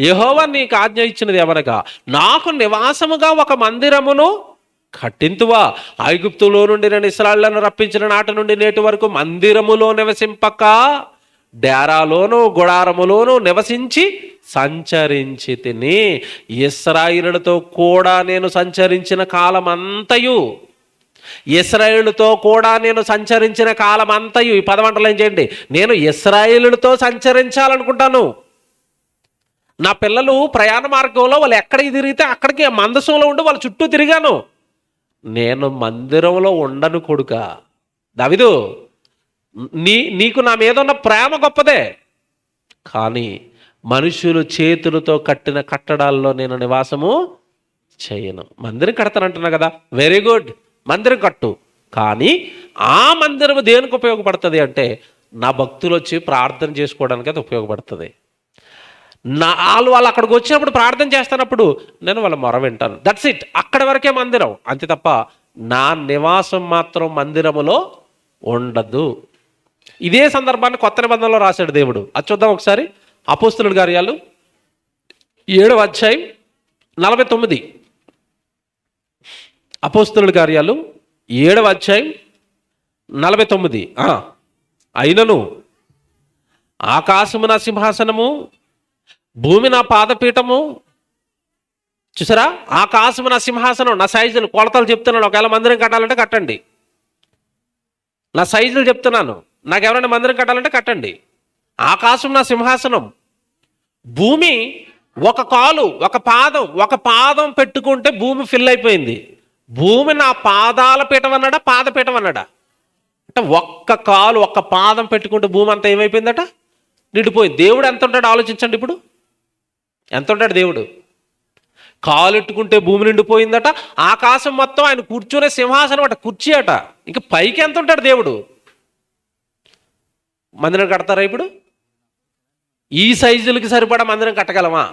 యెహోవా నీకు ఆజ్ఞ ఇచ్చినది ఏమనగా, నాకు నివాసముగా ఒక మందిరమును కట్టింతువా. ఐగుప్తులో నుండి నేను ఇశ్రాయేలును రప్పించిన నాటి నుండి నేటి వరకు మందిరములో నివసింపక డేరాలోను గుడారములోను నివసించి సంచరించి తిని, ఇశ్రాయేలుతో కూడా నేను సంచరించిన కాలమంతయు, ఇశ్రాయేలుతో కూడా నేను సంచరించిన కాలం అంతయు. ఈ పదమంటలు ఏం చేయండి. నేను ఇశ్రాయేలుతో సంచరించాలనుకుంటాను. నా పిల్లలు ప్రయాణ మార్గంలో వాళ్ళు ఎక్కడికి తిరిగితే అక్కడికి మందసంలో ఉండి వాళ్ళ చుట్టూ తిరిగాను. నేను మందిరంలో ఉండను కొడుక. దావీదు, నీకు నా మీద ఉన్న ప్రేమ గొప్పదే, కానీ మనుషులు చేతులతో కట్టిన కట్టడాల్లో నేను నివాసము చేయను. మందిరం కడతానంటున్నా కదా, వెరీ గుడ్, మందిరం కట్టు. కానీ ఆ మందిరం దేనికి ఉపయోగపడుతుంది అంటే, నా భక్తులు వచ్చి ప్రార్థన చేసుకోవడానికి అది ఉపయోగపడుతుంది. వాళ్ళు అక్కడికి వచ్చినప్పుడు ప్రార్థన చేస్తున్నప్పుడు నేను వాళ్ళ మొర వింటాను. That's it. అక్కడి వరకే మందిరం, అంతే తప్ప నా నివాసం మాత్రం మందిరములో ఉండదు. ఇదే సందర్భాన్ని కొత్త నిబంధనలో రాశాడు దేవుడు. అది చూద్దాం ఒకసారి. అపోస్తలుల కార్యాలు 7వ అధ్యాయం 49. అపోస్తలుల కార్యాలు 7వ అధ్యాయం 49. అయినను ఆకాశము నా సింహాసనము, భూమి నా పాదపీఠము. చూసారా? ఆకాశము నా సింహాసనం. నా సైజులు కొలతలు చెప్తున్నాను. ఒకవేళ మందిరం కట్టాలంటే కట్టండి. నా సైజులు చెప్తున్నాను. నాకు ఎవరైనా మందిరం కట్టాలంటే కట్టండి. ఆకాశం నా సింహాసనం, భూమి ఒక కాలు, ఒక పాదం పెట్టుకుంటే భూమి ఫిల్ అయిపోయింది. భూమి నా పాదాల పీఠం అన్నాడా, పాదపీఠం అన్నాడా? అంటే ఒక్క కాలు, ఒక్క పాదం పెట్టుకుంటే భూమి అంతా ఏమైపోయిందట, నిండిపోయింది. దేవుడు ఎంత ఉంటాడు ఆలోచించండి. ఇప్పుడు ఎంత ఉంటాడు దేవుడు? కాలెట్టుకుంటే భూమి నిండిపోయిందట. ఆకాశం మొత్తం ఆయన కూర్చునే సింహాసనం అట, కుర్చీ అట. ఇంకా పైకి ఎంత ఉంటాడు దేవుడు? మందిరం కడతారా ఇప్పుడు? ఈ సైజులకి సరిపడా మందిరం కట్టగలమా?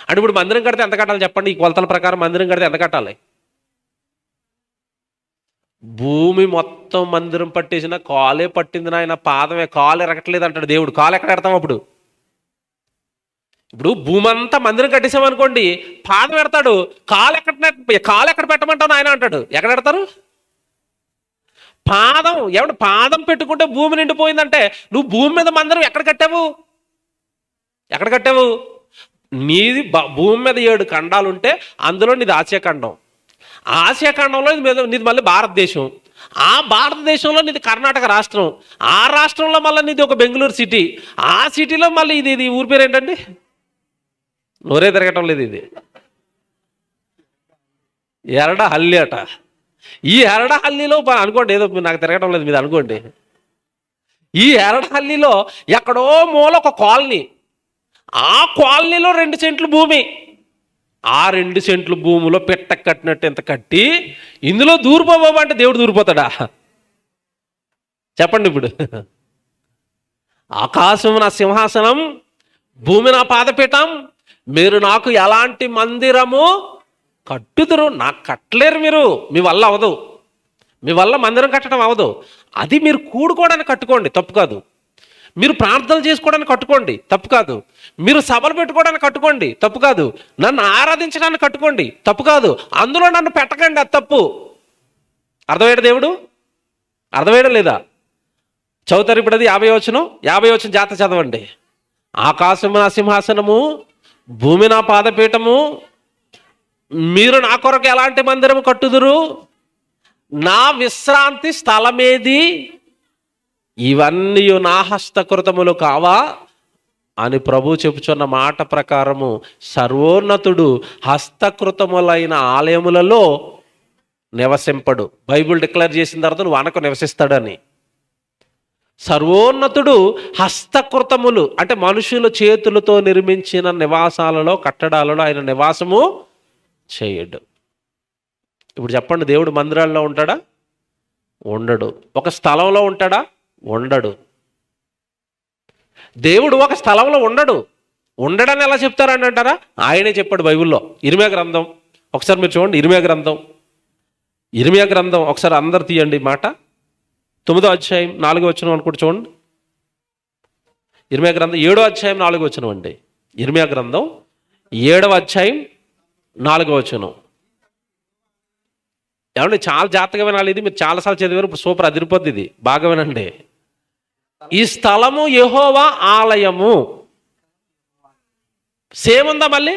అంటే ఇప్పుడు మందిరం కడితే ఎంత కట్టాలి చెప్పండి? ఈ కొలతల ప్రకారం మందిరం కడితే ఎంత కట్టాలి? భూమి మొత్తం మందిరం పట్టేసిన కాలే పట్టింది నాయన, పాదమే, కాలు ఎరగట్లేదు అంటాడు దేవుడు. కాలు ఎక్కడ ఎడతాం అప్పుడు? ఇప్పుడు భూమి అంతా మందిరం కట్టేసామనుకోండి, పాదం ఎడతాడు. కాలు ఎక్కడ పెట్టమంటావు ఆయన అంటాడు. ఎక్కడ ఎడతారు? పాదం. ఏమంటే పాదం పెట్టుకుంటే భూమి నిండిపోయిందంటే నువ్వు భూమి మీద మందిరం ఎక్కడ కట్టావు? నీది భూమి మీద 7 ఖండాలు ఉంటే అందులో నీది ఆసియా ఖండం. ఆసియా ఖండంలో నీది మళ్ళీ భారతదేశం. ఆ భారతదేశంలో నీది కర్ణాటక రాష్ట్రం. ఆ రాష్ట్రంలో మళ్ళీ నీది ఒక బెంగళూరు సిటీ. ఆ సిటీలో మళ్ళీ ఇది ఊరి పేరు ఏంటండి? నోరే తిరగటం లేదు. ఇది ఎరడహల్లి అట. ఈ ఎరడహల్లిలో అనుకోండి, ఏదో నాకు తిరగటం లేదు మీద అనుకోండి. ఈ ఎరడహల్లిలో ఎక్కడో మూల ఒక కాలనీ. ఆ కాలనీలో 2 సెంట్లు భూమి. ఆ 2 సెంట్లు భూమిలో పెట్ట కట్టినట్టు ఎంత కట్టి ఇందులో దూరిపోబాబా అంటే దేవుడు దూరిపోతాడా? చెప్పండి ఇప్పుడు. ఆకాశం నా సింహాసనం, భూమి నా పాదపీఠం, మీరు నాకు ఎలాంటి మందిరము కట్టుదురు? నాకు కట్టలేరు మీరు, మీ వల్ల అవదు, మీ వల్ల మందిరం కట్టడం అవదు. అది మీరు కూడుకోవడానికి కట్టుకోండి, తప్పు కాదు. మీరు ప్రార్థనలు చేసుకోవడానికి కట్టుకోండి, తప్పు కాదు. మీరు సభలు పెట్టుకోవడానికి కట్టుకోండి, తప్పు కాదు. నన్ను ఆరాధించడానికి కట్టుకోండి, తప్పు కాదు. అందులో నన్ను పెట్టకండి, అది తప్పు. అర్థమయ్యాడు దేవుడు? అర్థమయ్యడం లేదా? చదువుతారు ఇప్పుడు అది 50వ వచనం. 50వ వచనం జాగ్రత్త చదవండి. ఆకాశము నా సింహాసనము, భూమి నా పాదపీఠము, మీరు నా కొరకు ఎలాంటి మందిరము కట్టుదురు? నా విశ్రాంతి స్థలమేది? ఇవన్నీ నా హస్తకృతములు కావా అని ప్రభు చెప్పుచున్న మాట ప్రకారము సర్వోన్నతుడు హస్తకృతములైన ఆలయములలో నివసింపడు. బైబిల్ డిక్లేర్ చేసిన తర్వాత నువ్వు అనకు నివసిస్తాడని. సర్వోన్నతుడు హస్తకృతములు అంటే మనుషుల చేతులతో నిర్మించిన నివాసాలలో, కట్టడాలలో ఆయన నివాసము చేయడు. ఇప్పుడు చెప్పండి, దేవుడు మందిరాల్లో ఉంటాడా? ఉండడు. ఒక స్థలంలో ఉంటాడా? ఉండడు. దేవుడు ఒక స్థలంలో ఉండడు. ఉండడని ఎలా చెప్తారని అంటారా? ఆయనే చెప్పాడు బైబిల్లో. ఇర్మియా గ్రంథం ఒకసారి మీరు చూడండి. ఇర్మియా గ్రంథం ఒకసారి అందరు తీయండి మాట. 9వ అధ్యాయం 4వ వచనం అనుకుంటే చూడండి. ఇర్మియా గ్రంథం 7వ అధ్యాయం 4వ వచనం అండి. ఇర్మియా గ్రంథం 7వ అధ్యాయం 4వ వచనం. ఏమండి, చాలా జాగ్రత్తగా వినాలి. ఇది మీరు చాలాసార్లు చదివారు, సూపర్ అదిరిపోద్ది. ఇది బాగా వినండి. ఈ స్థలము యెహోవా ఆలయము. సేమ్ ఉందా? మళ్ళీ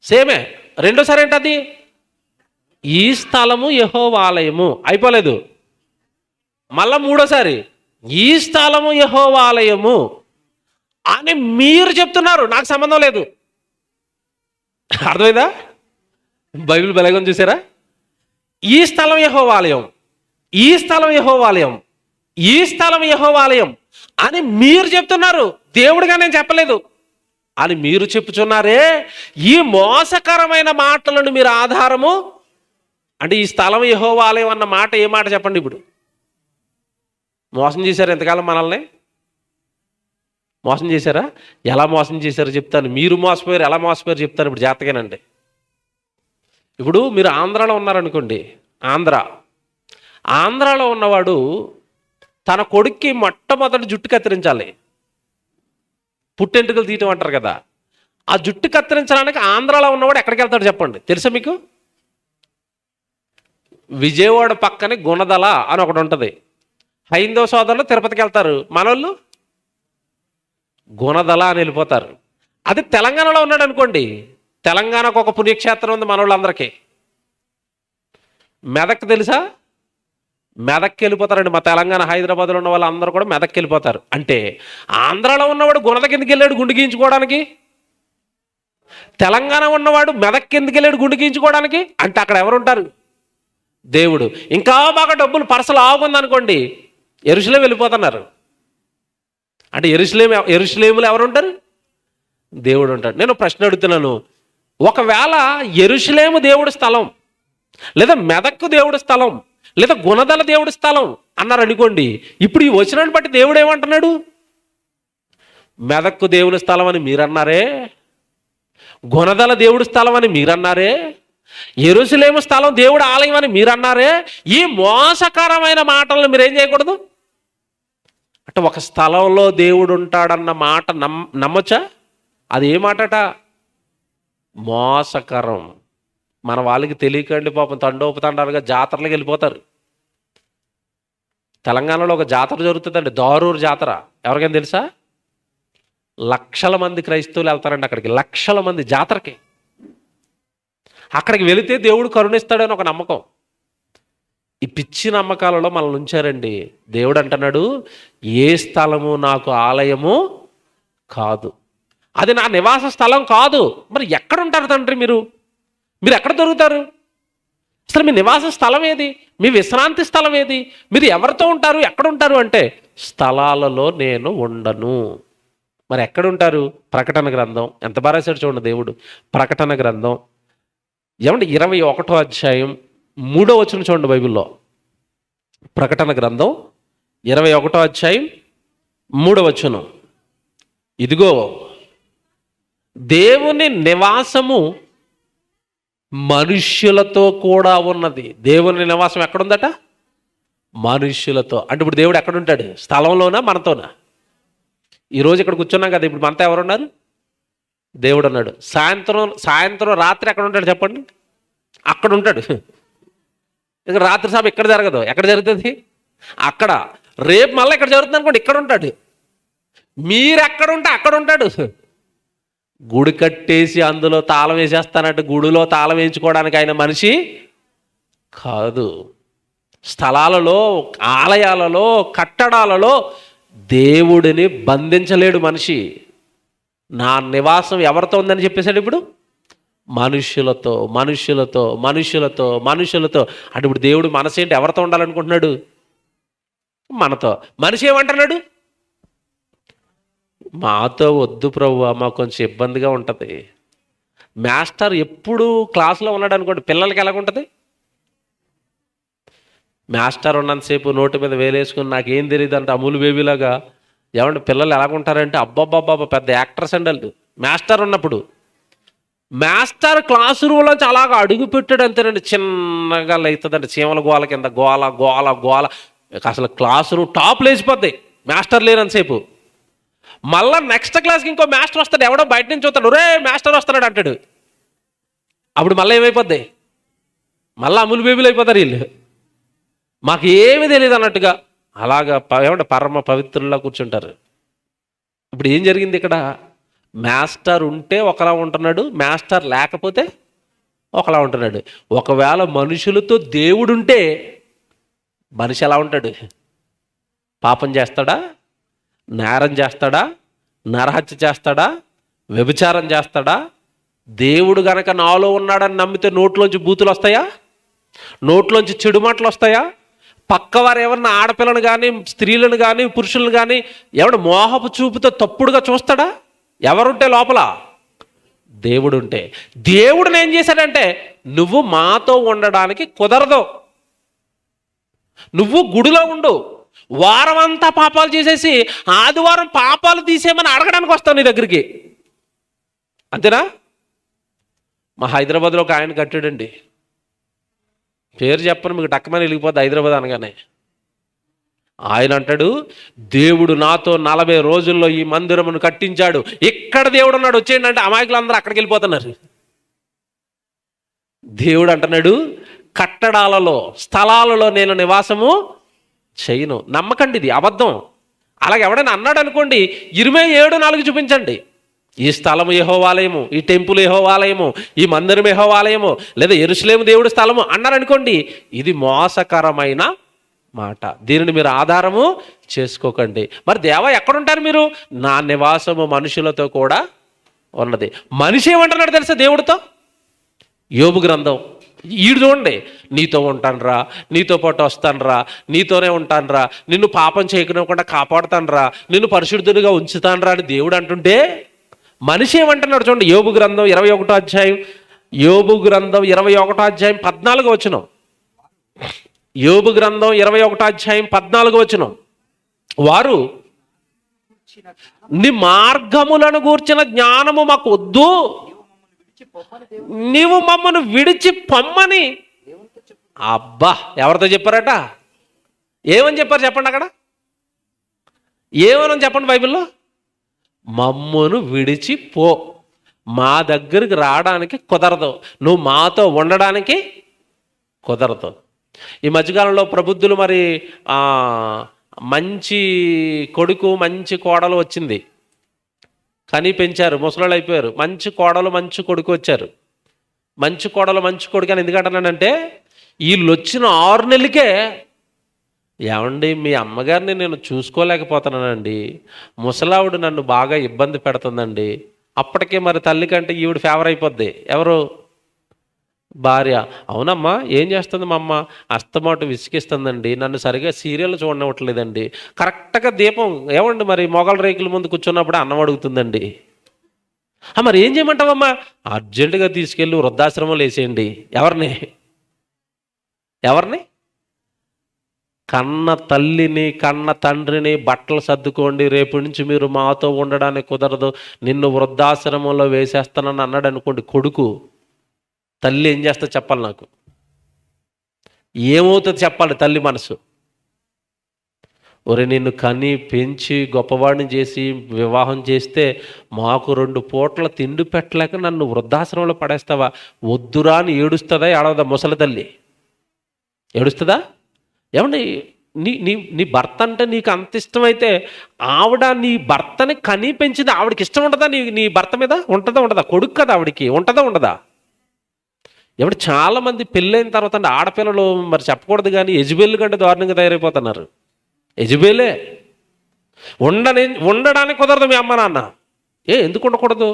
సేమే. రెండోసారి ఏంటది? ఈ స్థలము యెహోవా ఆలయము. అయిపోలేదు. మళ్ళా మూడోసారి ఈ స్థలము యెహోవా ఆలయము అని మీరు చెప్తున్నారు, నాకు సంబంధం లేదు. అర్థమైందా? బైబిల్ బలగం చూసారా? ఈ స్థలం యెహోవా ఆలయం, ఈ స్థలం యెహోవా ఆలయం, ఈ స్థలం యెహోవా ఆలయం అని మీరు చెప్తున్నారు. దేవుడిగా నేను చెప్పలేదు అని మీరు చెప్పుచున్నారే. ఈ మోసకరమైన మాటలను మీరు ఆధారము అంటే ఈ స్థలం యెహోవా ఆలయం అన్న మాట ఏ మాట చెప్పండి? ఇప్పుడు మోసం చేశారు ఎంతకాలం మనల్ని? మోసం చేశారా? ఎలా మోసం చేశారో చెప్తాను. మీరు మోసపోయారు, ఎలా మోసపోయారు చెప్తాను. ఇప్పుడు జాగ్రత్తగానండి. ఇప్పుడు మీరు ఆంధ్రాలో ఉన్నారనుకోండి. ఆంధ్రాలో ఉన్నవాడు తన కొడుక్కి మొట్టమొదటి జుట్టు కత్తిరించాలి. పుట్టెంటుకలు తీయటం అంటారు కదా. ఆ జుట్టు కత్తిరించడానికి ఆంధ్రాలో ఉన్నవాడు ఎక్కడికి వెళ్తాడు చెప్పండి? తెలుసా మీకు? విజయవాడ పక్కనే గుణదల అని ఒకటి ఉంటుంది. హైందవ సోదరులు తిరుపతికి వెళ్తారు, మనోళ్ళు గుణదల అని వెళ్ళిపోతారు. అది తెలంగాణలో ఉన్నాడు అనుకోండి. తెలంగాణకు ఒక పుణ్యక్షేత్రం ఉంది మనోళ్ళందరికీ. మెదక్ తెలుసా? మెదక్కి వెళ్ళిపోతారండి. మా తెలంగాణ హైదరాబాద్లో ఉన్న వాళ్ళు అందరూ కూడా మెదక్కి వెళ్ళిపోతారు. అంటే ఆంధ్రాలో ఉన్నవాడు గుణద కిందకి వెళ్ళాడు గుండు గీయించుకోవడానికి, తెలంగాణ ఉన్నవాడు మెదక్కి ఎందుకు వెళ్ళాడు గుండు గీయించుకోవడానికి? అంటే అక్కడ ఎవరుంటారు? దేవుడు. ఇంకా బాగా డబ్బులు పర్సలు ఆగుందనుకోండి, యెరూషలేము వెళ్ళిపోతున్నారు. అంటే యెరూషలేములో ఎవరుంటారు? దేవుడు ఉంటాడు. నేను ప్రశ్న అడుగుతున్నాను, ఒకవేళ యెరూషలేము దేవుడి స్థలం, లేదా మెదక్కు దేవుడి స్థలం, లేదా గుణదల దేవుడి స్థలం అన్నారు అనుకోండి, ఇప్పుడు ఈ వచనాన్ని బట్టి దేవుడు ఏమంటున్నాడు? మెదక్కు దేవుడి స్థలం అని మీరన్నారే, గుణదల దేవుడి స్థలం అని మీరన్నారే, యెరూషలేము స్థలం దేవుడి ఆలయం అని మీరన్నారే. ఈ మోసకరమైన మాటలను మీరేం చేయకూడదు. అంటే ఒక స్థలంలో దేవుడు ఉంటాడన్న మాట నమ్మొచ్చా? అది ఏ మాటట? మోసకరం. మన వాళ్ళకి తెలియకండి పాపం, తండోపతండాలుగా జాతరలకు వెళ్ళిపోతారు. తెలంగాణలో ఒక జాతర జరుగుతుందండి, దారూరు జాతర. ఎవరికైనా తెలుసా? లక్షల మంది క్రైస్తవులు వెళ్తారండి అక్కడికి, లక్షల మంది జాతరకి. అక్కడికి వెళితే దేవుడు కరుణిస్తాడని ఒక నమ్మకం. ఈ పిచ్చి నమ్మకాలలో మనల్ని ఉంచారండి. దేవుడు అంటున్నాడు, ఏ స్థలము నాకు ఆలయము కాదు, అది నా నివాస స్థలం కాదు. మరి ఎక్కడ ఉంటారు తండ్రి మీరు? మీరు ఎక్కడ దొరుకుతారు? అసలు మీ నివాస స్థలం ఏది? మీ విశ్రాంతి స్థలం ఏది? మీరు ఎవరితో ఉంటారు, ఎక్కడ ఉంటారు అంటే స్థలాలలో నేను ఉండను. మరి ఎక్కడుంటారు? ప్రకటన గ్రంథం. ఎంత బాగా రాశాడు చూడండి దేవుడు. ప్రకటన గ్రంథం ఏమంటే 21వ అధ్యాయం 3వ వచనం చూడండి బైబిల్లో. ప్రకటన గ్రంథం 21వ అధ్యాయం 3వ వచనం. ఇదిగో దేవుని నివాసము మనుష్యులతో కూడా ఉన్నది. దేవుని నివాసం ఎక్కడుందట? మనుష్యులతో. అంటే ఇప్పుడు దేవుడు ఎక్కడుంటాడు? స్థలంలోనా మనతోనా? ఈరోజు ఇక్కడ కూర్చున్నాం కదా, ఇప్పుడు మనతో ఎవరున్నారు? దేవుడు అన్నాడు. సాయంత్రం రాత్రి ఎక్కడ ఉంటాడు చెప్పండి? అక్కడ ఉంటాడు. ఇక రాత్రి సభ ఇక్కడ జరగదు. ఎక్కడ జరుగుతుంది? అక్కడ. రేపు మళ్ళీ ఇక్కడ జరుగుతుంది అనుకోండి, ఇక్కడ ఉంటాడు. మీరు ఎక్కడుంటే అక్కడ ఉంటాడు. గుడి కట్టేసి అందులో తాళం వేసేస్తానంటే గుడిలో తాళం వేయించుకోవడానికి ఆయన మనిషి కాదు. స్థలాలలో, ఆలయాలలో, కట్టడాలలో దేవుడిని బంధించలేడు మనిషి. నా నివాసం ఎవరితో ఉందని చెప్పేశాడు ఇప్పుడు? మనుష్యులతో. మనుష్యులతో మనుష్యులతో మనుష్యులతో. అంటే ఇప్పుడు దేవుడు మనసు ఏంటి? ఎవరితో ఉండాలనుకుంటున్నాడు? మనతో. మనిషి ఏమంటున్నాడు? మాతో వద్దు ప్రభువా, మాకు కొంచెం ఇబ్బందిగా ఉంటుంది. మాస్టర్ ఎప్పుడు క్లాస్లో ఉన్నాడు అనుకోండి, పిల్లలకి ఎలాగుంటుంది? మాస్టర్ ఉన్నంతసేపు నోటి మీద వేలేసుకుని నాకేం తెలియదు అంటే అమూలు బేబీలాగా ఏమంటే పిల్లలు ఎలాగుంటారంటే అబ్బాబ్బాబ్బా పెద్ద యాక్టర్స్ అండి వాళ్ళు. మాస్టర్ ఉన్నప్పుడు మాస్టర్ క్లాస్ రూమ్లోంచి అలాగా అడుగు పెట్టాడు అంతేనండి, చిన్నగా అవుతుందండి చీమల గోల కింద గోల గోల గోల. అసలు క్లాస్ రూమ్ టాప్ లేచిపోద్ది మాస్టర్ లేనంతసేపు. మళ్ళా నెక్స్ట్ క్లాస్కి ఇంకో మాస్టర్ వస్తాడు, ఎవడో బయట నుంచి వస్తాడు, ఒరే మాస్టర్ వస్తున్నాడు అంటాడు. అప్పుడు మళ్ళీ ఏమైపోద్ది? మళ్ళీ అమూలు బేబీలు అయిపోతారు వీళ్ళు. మాకు ఏమీ తెలియదు అన్నట్టుగా అలాగా ఏమంటే పరమ పవిత్రుల్లా కూర్చుంటారు. ఇప్పుడు ఏం జరిగింది ఇక్కడ? మాస్టర్ ఉంటే ఒకలా ఉంటున్నాడు, మాస్టర్ లేకపోతే ఒకలా ఉంటున్నాడు. ఒకవేళ మనుషులతో దేవుడుంటే మనిషి ఎలా ఉంటాడు? పాపం చేస్తాడా? నేరం చేస్తాడా? నరహత్య చేస్తాడా? వ్యభిచారం చేస్తాడా? దేవుడు గనక నాలో ఉన్నాడని నమ్మితే నోట్లోంచి బూతులు వస్తాయా? నోట్లోంచి చెడు మాటలు వస్తాయా? పక్కవారు ఎవరన్నా ఆడపిల్లను కానీ స్త్రీలను కానీ పురుషులను కానీ ఎవడు మోహపు చూపుతో తప్పుడుగా చూస్తాడా? ఎవరుంటే లోపల? దేవుడుంటే. దేవుడిని ఏం చేశాడంటే నువ్వు మాతో ఉండడానికి కుదరదు, నువ్వు గుడిలో ఉండు, వారం అంతా పాపాలు చేసేసి ఆదివారం పాపాలు తీసేయమని అడగడానికి వస్తావు నీ దగ్గరికి. అంతేనా? మా హైదరాబాద్లో ఒక ఆయన కట్టాడండి, పేరు చెప్పను మీకు టక్కమని వెళ్ళిపోద్ది హైదరాబాద్ అనగానే. ఆయన అంటాడు, దేవుడు నాతో 40 రోజుల్లో ఈ మందిరమును కట్టించాడు, ఇక్కడ దేవుడు ఉన్నాడు వచ్చేయండి అంటే అమాయకులు అందరూ అక్కడికి వెళ్ళిపోతున్నారు. దేవుడు అంటున్నాడు, కట్టడాలలో స్థలాలలో నేను నివాసము చేయను. నమ్మకండి, ఇది అబద్ధం. అలాగే ఎవడైనా అన్నాడు అనుకోండి, 27:4 చూపించండి. ఈ స్థలము యెహోవాలయము, ఈ టెంపుల్ యెహోవాలయము, ఈ మందిరం యెహోవాలయము, లేదా యెరూషలేము దేవుడి స్థలము అన్నారనుకోండి, ఇది మోసకరమైన మాట. దీనిని మీరు ఆధారము చేసుకోకండి. మరి దేవా ఎక్కడుంటారు మీరు? నా నివాసము మనుషులతో కూడా ఉన్నది. మనిషి ఏమంటున్నాడు తెలుసా దేవుడితో? యోబు గ్రంథం ఈడు చూడండి, నీతో ఉంటానురా, నీతో పాటు వస్తానురా, నీతోనే ఉంటానురా, నిన్ను పాపం చేయకుండా కాపాడుతానురా, నిన్ను పరిశుద్ధుడిగా ఉంచుతానురా అని దేవుడు అంటుంటే మనిషి ఏమంటున్నాడు చూడండి. యోబు గ్రంథం 21వ అధ్యాయం, యోబు గ్రంథం 21వ అధ్యాయం 14వ వచనం. యోబు గ్రంథం 21వ అధ్యాయం 14వ వచనం. వారు నీ మార్గములను గూర్చిన జ్ఞానము మాకు వద్దు, నీవు మమ్మను విడిచి పొమ్మని. అబ్బా, ఎవరితో చెప్పారట? ఏమని చెప్పారు చెప్పండి అక్కడ? ఏమని చెప్పండి బైబిల్లో? మమ్మను విడిచి పో, మా దగ్గరికి రావడానికి కుదరదు, నువ్వు మాతో ఉండడానికి కుదరదు. ఈ మధ్యకాలంలో ప్రబుద్ధులు మరి మంచి కొడుకు మంచి కోడలు వచ్చింది, కని పెంచారు, ముసలాళ్ళు అయిపోయారు. మంచి కోడలు మంచి కొడుకు వచ్చారు. మంచి కోడలు మంచి కొడుకు అని ఎందుకంటున్నానంటే వీళ్ళు వచ్చిన 6 నెలలకే, ఏమండి మీ అమ్మగారిని నేను చూసుకోలేకపోతున్నానండి, ముసలావిడ నన్ను బాగా ఇబ్బంది పెడుతుందండి. అప్పటికే మరి తల్లి కంటే ఈవిడ ఫేవర్ అయిపోద్ది. ఎవరు? భార్య, అవునమ్మా ఏం చేస్తుంది మా అమ్మ? అస్తమాటు విసిగిస్తుందండి, నన్ను సరిగా సీరియల్ చూడనివ్వట్లేదండి, కరెక్ట్గా దీపం ఏమండి మరి మొగల రేకుల ముందు కూర్చున్నప్పుడు అన్నం అడుగుతుందండి. మరి ఏం చేయమంటావమ్మా? అర్జెంటుగా తీసుకెళ్ళి వృద్ధాశ్రమంలో వేసేయండి. ఎవరిని ఎవరిని కన్న తల్లిని కన్న తండ్రిని బట్టలు సర్దుకోండి, రేపు నుంచి మీరు మాతో ఉండడానికి కుదరదు, నిన్ను వృద్ధాశ్రమంలో వేసేస్తానని అన్నాడు అనుకోండి కొడుకు. తల్లి ఏం చేస్తా చెప్పాలి? నాకు ఏమవుతుంది చెప్పాలి తల్లి మనసు? ఒరే నిన్ను కని పెంచి గొప్పవాడిని చేసి వివాహం చేస్తే మాకు 2 పూట్ల తిండి పెట్టలేక నన్ను వృద్ధాశ్రమంలో పడేస్తావా? వద్దురా అని ఏడుస్తుందా ఏడవదా ముసలి తల్లి? ఏడుస్తుందా? ఏమండి, నీ నీ నీ భర్త అంటే నీకు అంత ఇష్టమైతే ఆవిడ నీ భర్తని కని పెంచింది, ఆవిడకి ఇష్టం ఉంటుందా? నీ భర్త మీద ఉంటుందా ఉండదా? కొడుకు కదా ఆవిడికి, ఉంటుందా ఉండదా? ఎవడు చాలామంది పెళ్ళైన తర్వాత అంటే ఆడపిల్లలు మరి చెప్పకూడదు కానీ యజబేలు కంటే దారుణంగా తయారైపోతున్నారు. యజబేలే ఉండడానికి కుదరదు మీ అమ్మ నాన్న. ఎందుకు ఉండకూడదు?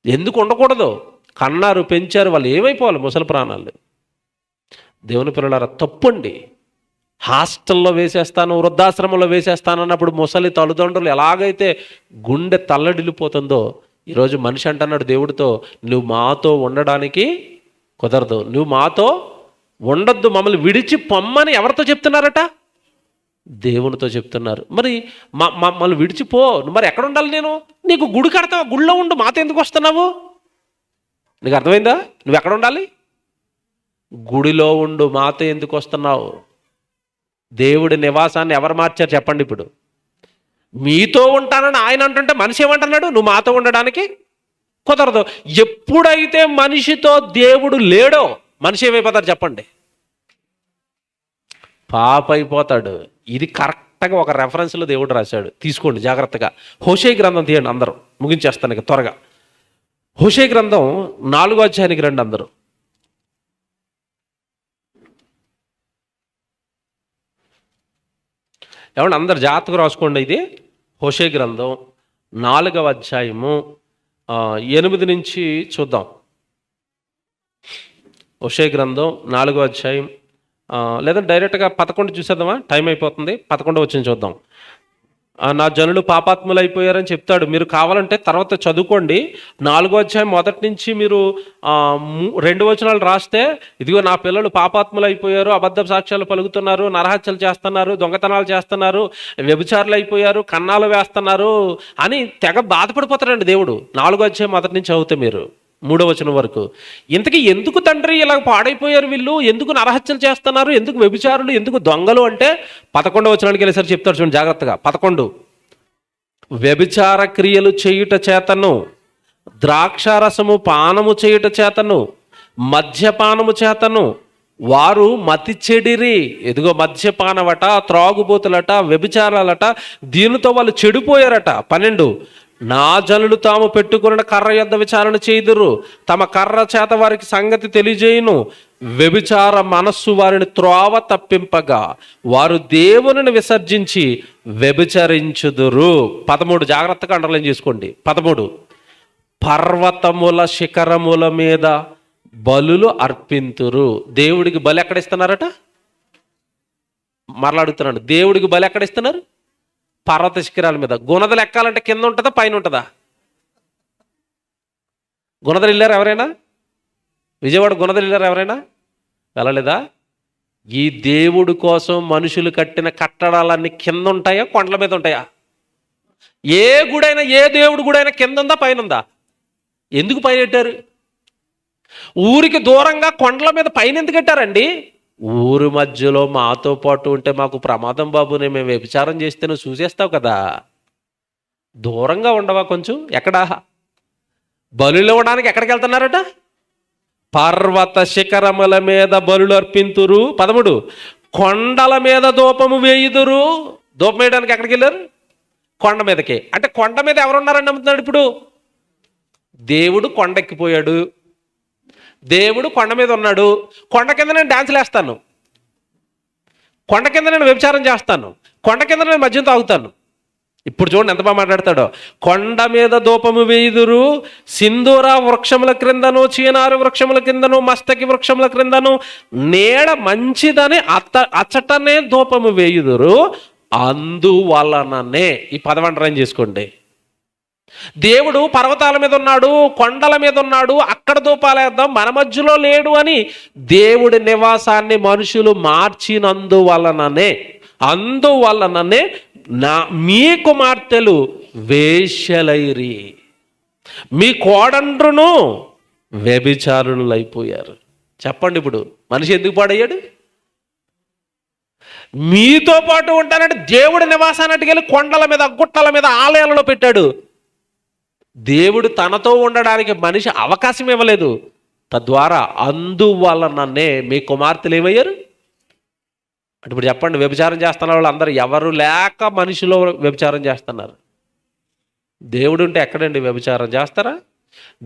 ఎందుకు ఉండకూడదు? కన్నారు పెంచారు, వాళ్ళు ఏమైపోవాలి ముసలి ప్రాణాలు. దేవుని పిల్లలారా, తప్పండి. హాస్టల్లో వేసేస్తాను, వృద్ధాశ్రమంలో వేసేస్తాను అన్నప్పుడు ముసలి తల్లిదండ్రులు ఎలాగైతే గుండె తల్లడిల్లిపోతుందో, ఈరోజు మనిషి అంటున్నాడు దేవుడితో, నువ్వు మాతో ఉండడానికి కుదరదు, నువ్వు మాతో ఉండొద్దు, మమ్మల్ని విడిచి పొమ్మని ఎవరితో చెప్తున్నారట? దేవునితో చెప్తున్నారు. మరి మమ్మల్ని విడిచిపో, మరి ఎక్కడ ఉండాలి నేను? నీకు గుడి కడతావా? గుడిలో ఉండు, మాతో ఎందుకు వస్తున్నావు? నీకు అర్థమైందా? నువ్వు ఎక్కడ ఉండాలి? గుడిలో ఉండు, మాతో ఎందుకు వస్తున్నావు? దేవుడి నివాసాన్ని ఎవరు మార్చారు చెప్పండి? ఇప్పుడు మీతో ఉంటానని ఆయన అంటుంటే మనిషి ఏమంటున్నాడు? నువ్వు మాతో ఉండడానికి కుదరదు. ఎప్పుడైతే మనిషితో దేవుడు లేడో మనిషి ఏమైపోతాడు చెప్పండి? పాప అయిపోతాడు. ఇది కరెక్ట్గా ఒక రెఫరెన్స్లో దేవుడు రాశాడు, తీసుకోండి జాగ్రత్తగా. హోషేయ గ్రంథం తీయండి అందరూ, ముగించేస్తాను ఇక త్వరగా. హోషేయ గ్రంథం 4వ అధ్యాయానికి రండి అందరూ. ఏమంటే అందరు జాగ్రత్తగా రాసుకోండి. ఇది హోషేయ గ్రంథం 4వ అధ్యాయము 8 నుంచి చూద్దాం. హోషేయ గ్రంథం 4వ అధ్యాయం, లేదంటే డైరెక్ట్గా 11 చూసేద్దామా? టైం అయిపోతుంది. 11 వచ్చింది చూద్దాం. నా జనులు పాపాత్ములు అయిపోయారని చెప్తాడు. మీరు కావాలంటే తర్వాత చదువుకోండి. 4వ అధ్యాయం మొదటి నుంచి మీరు 2 వచనాలు రాస్తే, ఇదిగో నా పిల్లలు పాపాత్ములు అయిపోయారు, అబద్ధ సాక్ష్యాలు పలుకుతున్నారు, నరహత్యలు చేస్తున్నారు, దొంగతనాలు చేస్తున్నారు, వ్యభిచారులు అయిపోయారు, కన్నాలు వేస్తున్నారు అని తెగ బాధపడిపోతారండి దేవుడు. 4వ అధ్యాయం మొదటి నుంచి చదివితే మీరు 3వ వచనం వరకు. ఇంతకీ ఎందుకు తండ్రి ఇలా పాడైపోయారు వీళ్ళు? ఎందుకు నరహత్యలు చేస్తున్నారు? ఎందుకు వ్యభిచారులు? ఎందుకు దొంగలు? అంటే 11వ వచనానికి వెళ్ళేసరికి చెప్తారు చూడండి జాగ్రత్తగా. 11, వ్యభిచార క్రియలు చేయుట చేతను, ద్రాక్షారసము పానము చేయుట చేతను, మద్యపానము చేతను వారు మతి చెడిరి. ఎదుగో మద్యపానమట, త్రాగుబోతులట, వ్యభిచారాలట, దీనితో వాళ్ళు చెడిపోయారట. 12, నా జనులు తాము పెట్టుకున్న కర్ర యొద్ద విచారణ చేయుదురు, తమ కర్ర చేత వారికి సంగతి తెలియజేయును, వ్యభిచార మనస్సు వారిని త్రోవ తప్పింపగా వారు దేవునిని విసర్జించి వ్యభిచరించుదురు. 13 జాగ్రత్తగా అండర్లైన్ చేసుకోండి. 13, పర్వతముల శిఖరముల మీద బలులు అర్పింతురు. దేవుడికి బలి ఎక్కడ ఇస్తున్నారట? మరలా అడుగుతున్నాడు, దేవుడికి బలి ఎక్కడ ఇస్తున్నారు? పర్వత శిఖరాల మీద. గుణదలు ఎక్కాలంటే కింద ఉంటుందా పైన ఉంటుందా? గుణదలు వెళ్ళారు ఎవరైనా? విజయవాడ గుణదలు వెళ్ళారు ఎవరైనా? వెళ్ళలేదా? ఈ దేవుడి కోసం మనుషులు కట్టిన కట్టడాలన్నీ కింద ఉంటాయా కొండల మీద ఉంటాయా? ఏ గుడైనా, ఏ దేవుడి గుడైనా కింద ఉందా పైన ఉందా? ఎందుకు పైన పెట్టారు? ఊరికి దూరంగా కొండల మీద పైన ఎందుకు కట్టారండి? ఊరి మధ్యలో మాతో పాటు ఉంటే మాకు ప్రమాదం బాబు, మేము వ్యభిచారం చేస్తే నువ్వు చూసేస్తావు కదా, దూరంగా ఉండవా కొంచెం? ఎక్కడా? బలులు ఇవ్వడానికి ఎక్కడికి వెళ్తున్నారట? పర్వత శిఖరముల మీద బలులు అర్పింతురు. 13, కొండల మీద ధూపము వేయుదురు. ధూపం వేయడానికి ఎక్కడికి వెళ్ళారు? కొండ మీదకి. అంటే కొండ మీద ఎవరున్నారని నమ్ముతున్నాడు ఇప్పుడు? దేవుడు కొండెక్కిపోయాడు, దేవుడు కొండ మీద ఉన్నాడు. కొండ కింద నేను డాన్సులు వేస్తాను, కొండ కింద నేను వ్యభిచారం చేస్తాను, కొండ కింద నేను మద్యం తాగుతాను. ఇప్పుడు చూడండి ఎంత బాగా మాట్లాడతాడో. కొండ మీద ధూపము వేయుదురు, సింధూర వృక్షముల క్రిందను, చీనారు వృక్షముల క్రిందను, మస్తకి వృక్షముల క్రిందను నీడ మంచిదని అచ్చటనే ధూపము వేయుదురు, అందువలననే. ఈ పదవంటరం చేసుకోండి. దేవుడు పర్వతాల మీద ఉన్నాడు, కొండల మీద ఉన్నాడు, అక్కడ ధూపాలేద్దాం, మన మధ్యలో లేడు అని దేవుడి నివాసాన్ని మనుషులు అందువలననే మీ కుమార్తెలు వేశ్యలైరి, మీ కోడండ్రును వ్యభిచారులు అయిపోయారు. చెప్పండి, ఇప్పుడు మనిషి ఎందుకు పాడయ్యాడు? మీతో పాటు ఉంటానంటే దేవుడి నివాసానికి వెళ్ళి కొండల మీద, గుట్టల మీద, ఆలయాలలో పెట్టాడు. దేవుడు తనతో ఉండడానికి మనిషి అవకాశం ఇవ్వలేదు. తద్వారా అందువలననే మీ కుమార్తెలు ఏమయ్యారు అంటే, ఇప్పుడు చెప్పండి, వ్యభిచారం చేస్తున్న వాళ్ళు అందరూ ఎవరు లేక మనిషిలో వ్యభిచారం చేస్తున్నారు. దేవుడు ఉంటే ఎక్కడండి వ్యభిచారం చేస్తారా?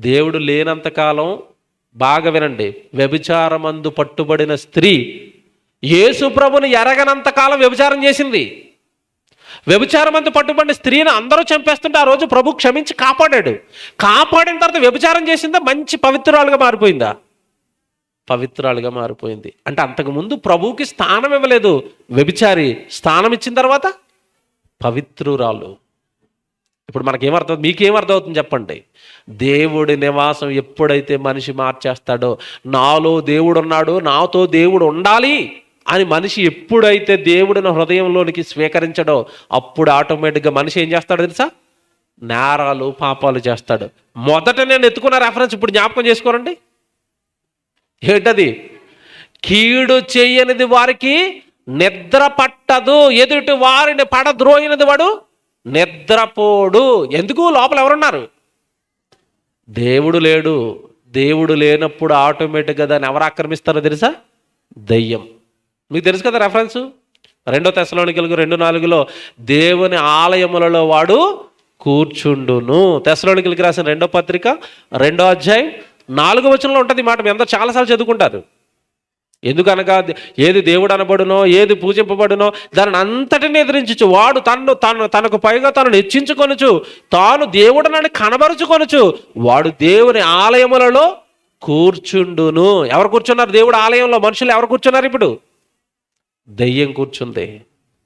దేవుడు లేనంతకాలం, బాగా వినండి, వ్యభిచారమందు పట్టుబడిన స్త్రీ యేసు ప్రభుని ఎరగనంతకాలం వ్యభిచారం చేసింది. వ్యభిచారమందు పట్టుబడిన స్త్రీని అందరూ చంపేస్తుంటే ఆ రోజు ప్రభు క్షమించి కాపాడాడు. కాపాడిన తర్వాత వ్యభిచారం చేసిందా? మంచి పవిత్రాలుగా మారిపోయిందా? పవిత్రాలుగా మారిపోయింది. అంటే అంతకుముందు ప్రభువుకి స్థానం ఇవ్వలేదు వ్యభిచారి, స్థానం ఇచ్చిన తర్వాత పవిత్రురాలు. ఇప్పుడు మనకేమర్థం, మీకేమర్థం అవుతుంది చెప్పండి? దేవుడి నివాసం ఎప్పుడైతే మనిషి మార్చేస్తాడో, నాలో దేవుడు ఉన్నాడు, నాతో దేవుడు ఉండాలి అని మనిషి ఎప్పుడైతే దేవుడిని హృదయంలోనికి స్వీకరించడో, అప్పుడు ఆటోమేటిక్గా మనిషి ఏం చేస్తాడో తెలుసా? నేరాలు, పాపాలు చేస్తాడు. మొదట నేను ఎత్తుకున్న రెఫరెన్స్ ఇప్పుడు జ్ఞాపకం చేసుకోరండి. ఏంటది? కీడు చేయనిది వారికి నిద్ర పట్టదు, ఎదుటి వారిని పడద్రోయినది వాడు నిద్రపోడు. ఎందుకు? లోపల ఎవరున్నారు? దేవుడు లేడు. దేవుడు లేనప్పుడు ఆటోమేటిక్గా దాన్ని ఎవరు ఆక్రమిస్తారో తెలుసా? దయ్యం. మీకు తెలుసు కదా రెఫరెన్సు, 2 తెస్సలోనికీయులకు 2:4 దేవుని ఆలయములలో వాడు కూర్చుండును. తెస్సలోనికీయులకు రాసిన 2వ పత్రిక 2వ అధ్యాయం 4వ వచనంలో ఉంటుంది ఈ మాట. మీ అందరూ చాలాసార్లు చదువుకుంటారు. ఎందుకనగా ఏది దేవుడు అనబడునో, ఏది పూజింపబడునో దానిని అంతటిని ఎదిరించు వాడు తనకు పైగా తనను హెచ్చించుకొనుచు, తాను దేవుడనని కనబరుచుకొనుచు వాడు దేవుని ఆలయములలో కూర్చుండును. ఎవరు కూర్చున్నారు దేవుడు ఆలయంలో? మనుషులు ఎవరు కూర్చున్నారు? ఇప్పుడు దెయ్యం కూర్చుంది.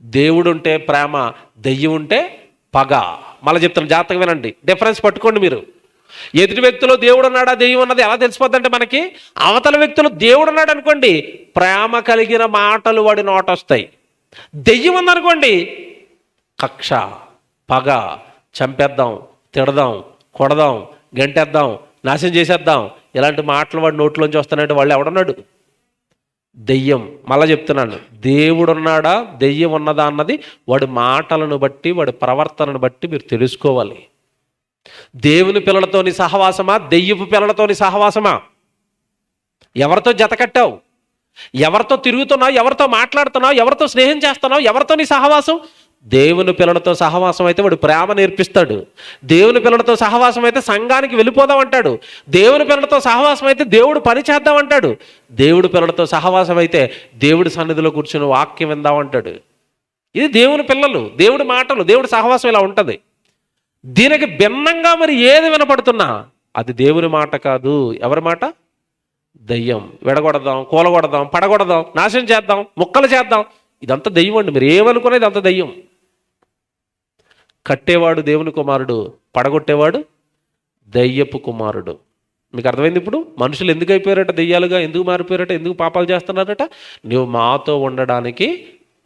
దేవుడు ఉంటే ప్రేమ, దెయ్యం ఉంటే పగ. మళ్ళీ చెప్తాను, జాగ్రత్తగా వినండి, డిఫరెన్స్ పట్టుకోండి మీరు. ఎదుటి వ్యక్తిలో దేవుడు ఉన్నాడా, దెయ్యం ఉన్నది ఎలా తెలిసిపోద్దంటే మనకి, అవతల వ్యక్తులు దేవుడు ఉన్నాడు అనుకోండి, ప్రేమ కలిగిన మాటలు వాడి నోట వస్తాయి. దెయ్యం ఉందనుకోండి, కక్ష, పగ, చంపేద్దాం, తిడదాం, కొడదాం, గంటేద్దాం, నాశనం చేసేద్దాం, ఇలాంటి మాటలు వాడి నోట్లోంచి వస్తానంటే వాళ్ళు ఎవడున్నాడు? దెయ్యం. మళ్ళా చెప్తున్నాను, దేవుడు ఉన్నాడా, దెయ్యం ఉన్నదా అన్నది వాడి మాటలను బట్టి, వాడి ప్రవర్తనను బట్టి మీరు తెలుసుకోవాలి. దేవుని పిల్లలతోని సహవాసమా, దెయ్యపు పిల్లలతోని సహవాసమా? ఎవరితో జత కట్టావు? ఎవరితో తిరుగుతున్నావు? ఎవరితో మాట్లాడుతున్నావు? ఎవరితో స్నేహం చేస్తున్నావు? ఎవరితో నీ సహవాసం? దేవుని పిల్లలతో సహవాసం అయితే వాడు ప్రేమ నేర్పిస్తాడు. దేవుని పిల్లలతో సహవాసం అయితే సంఘానికి వెళ్ళిపోదాం అంటాడు. దేవుని పిల్లలతో సహవాసం అయితే దేవుడు పని చేద్దాం అంటాడు. దేవుడి పిల్లలతో సహవాసం అయితే దేవుడి సన్నిధిలో కూర్చుని వాక్యం విందామంటాడు. ఇది దేవుని పిల్లలు, దేవుడి మాటలు, దేవుడి సహవాసం ఇలా ఉంటుంది. దీనికి భిన్నంగా మరి ఏది వినపడుతున్నా అది దేవుని మాట కాదు. ఎవరి మాట? దయ్యం. విడగొడదాం, కూలగొడదాం, పడగొడదాం, నాశనం చేద్దాం, ముక్కలు చేద్దాం, ఇదంతా దయ్యం అండి. మీరు ఏమనుకునేది అంత దయ్యం. కట్టేవాడు దేవుని కుమారుడు, పడగొట్టేవాడు దయ్యపు కుమారుడు. మీకు అర్థమైంది ఇప్పుడు? మనుషులు ఎందుకు అయిపోయారట దెయ్యాలుగా, ఎందుకు మారిపోయారట, ఎందుకు పాపాలు చేస్తున్నారట? నువ్వు మాతో ఉండడానికి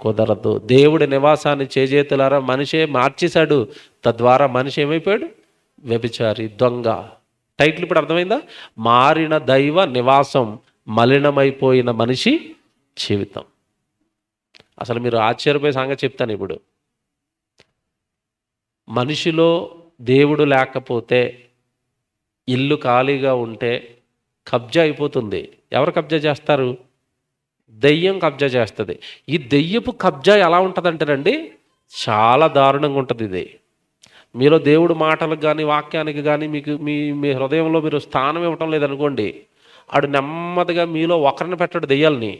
కుదరదు. దేవుడి నివాసాన్ని చేజేతులారా మనిషే మార్చేశాడు. తద్వారా మనిషి ఏమైపోయాడు? వ్యభిచారి, దొంగ. టైటిల్ ఇప్పుడు అర్థమైందా? మారిన దైవ నివాసం, మలినమైపోయిన మనిషి జీవితం. అసలు మీరు ఆశ్చర్యపోయే సంగతి చెప్తాను ఇప్పుడు. మనిషిలో దేవుడు లేకపోతే, ఇల్లు ఖాళీగా ఉంటే కబ్జా అయిపోతుంది. ఎవరు కబ్జా చేస్తారు? దెయ్యం కబ్జా చేస్తుంది. ఈ దెయ్యపు కబ్జా ఎలా ఉంటుందంటేనండి, చాలా దారుణంగా ఉంటుంది. ఇది మీలో దేవుడు మాటలకు కానీ, వాక్యానికి కానీ మీకు మీ హృదయంలో మీరు స్థానం ఇవ్వటం లేదనుకోండి, ఆడు నెమ్మదిగా మీలో ఒకరిని పెట్టాడు దెయ్యాలని.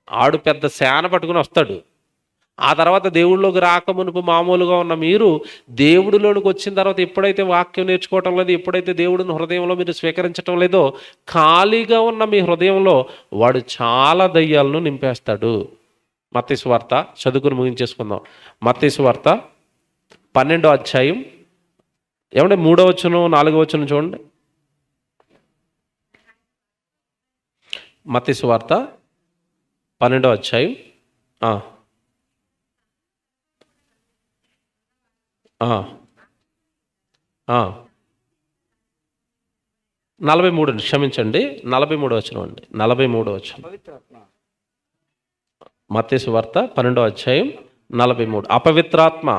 ఆడు పెద్ద సేన పట్టుకుని వస్తాడు. ఆ తర్వాత దేవుళ్ళలోకి రాకమునుపు మామూలుగా ఉన్న మీరు దేవుడిలోనికి వచ్చిన తర్వాత ఎప్పుడైతే వాక్యం నేర్చుకోవటం లేదు, ఎప్పుడైతే దేవుడిని హృదయంలో మీరు స్వీకరించటం లేదో, ఖాళీగా ఉన్న మీ హృదయంలో వాడు చాలా దయ్యాలను నింపేస్తాడు. మత్తయి సువార్త చదువుకుని ముగించేసుకుందాం. మత్తయి సువార్త 12వ అధ్యాయం ఏమంటే 3వ వచనం 4వ వచనం చూడండి. మత్తయి సువార్త 12వ అధ్యాయం 43 క్షమించండి, 43వ వచనం అండి, 43వ వచనం. మత్తయి సువార్త 12వ అధ్యాయం 43. అపవిత్రాత్మ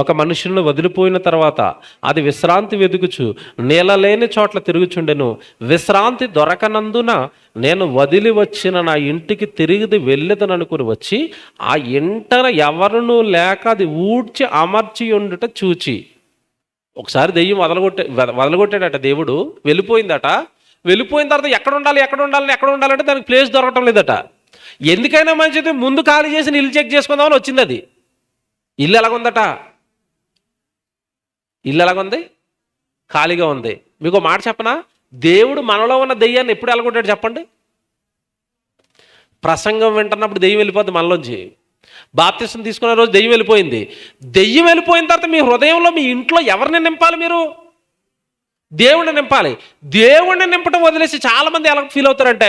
ఒక మనుషులను వదిలిపోయిన తర్వాత అది విశ్రాంతి వెతుకుచు నేలలేని చోట్ల తిరుగుచుండెను. విశ్రాంతి దొరకనందున నేను వదిలి వచ్చిన నా ఇంటికి తిరిగి వెళ్ళేదననుకుని వచ్చి ఆ ఇంటన ఎవరునూ లేక అది ఊడ్చి అమర్చి ఉండుట చూచి. ఒకసారి దెయ్యం వదలగొట్టాడట దేవుడు, వెళ్ళిపోయిందట. వెళ్ళిపోయిన తర్వాత ఎక్కడ ఉండాలంటే దానికి ప్లేస్ దొరకటం లేదట. ఎందుకైనా మంచిది ముందు ఖాళీ చేసి ఇల్లు చెక్ చేసుకుందామని వచ్చింది అది. ఇల్లు ఎలాగుందట? ఇల్లు ఎలాగుంది? ఖాళీగా ఉంది. మీకు మాట చెప్పనా, దేవుడు మనలో ఉన్న దెయ్యాన్ని ఎప్పుడు ఎలాగొట్టాడు చెప్పండి? ప్రసంగం వింటున్నప్పుడు దెయ్యం వెళ్ళిపోద్ది మనలోంచి. బాప్తిసం తీసుకున్న రోజు దెయ్యం వెళ్ళిపోయింది. దెయ్యం వెళ్ళిపోయిన తర్వాత మీ హృదయంలో మీ ఇంట్లో ఎవరిని నింపాలి? మీరు దేవుడిని నింపాలి. దేవుడిని నింపటం వదిలేసి చాలామంది ఎలా ఫీల్ అవుతారంటే,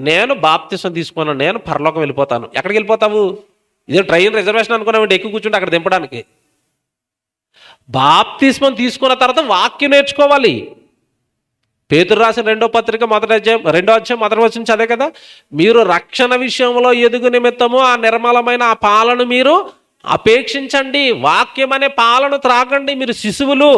నేను బాప్తిసం తీసుకున్నాను, నేను పరలోకం వెళ్ళిపోతాను. ఎక్కడికి వెళ్ళిపోతావు? ఇదే ట్రైన్ రిజర్వేషన్ అనుకున్నామంటే ఎక్కువ కూర్చుంటే అక్కడ దింపడానికి. బాప్తిస్మం తీసుకున్న తర్వాత వాక్యం నేర్చుకోవాలి. పేతురు రాసిన 2వ పత్రిక 1వ అధ్యాయం 2వ వచనం చదే కదా, మీరు రక్షణ విషయంలో ఎదుగు నిమిత్తము ఆ నిర్మలమైన ఆ పాలను మీరు అపేక్షించండి, వాక్యం అనే పాలను త్రాగండి. మీరు శిశువులు,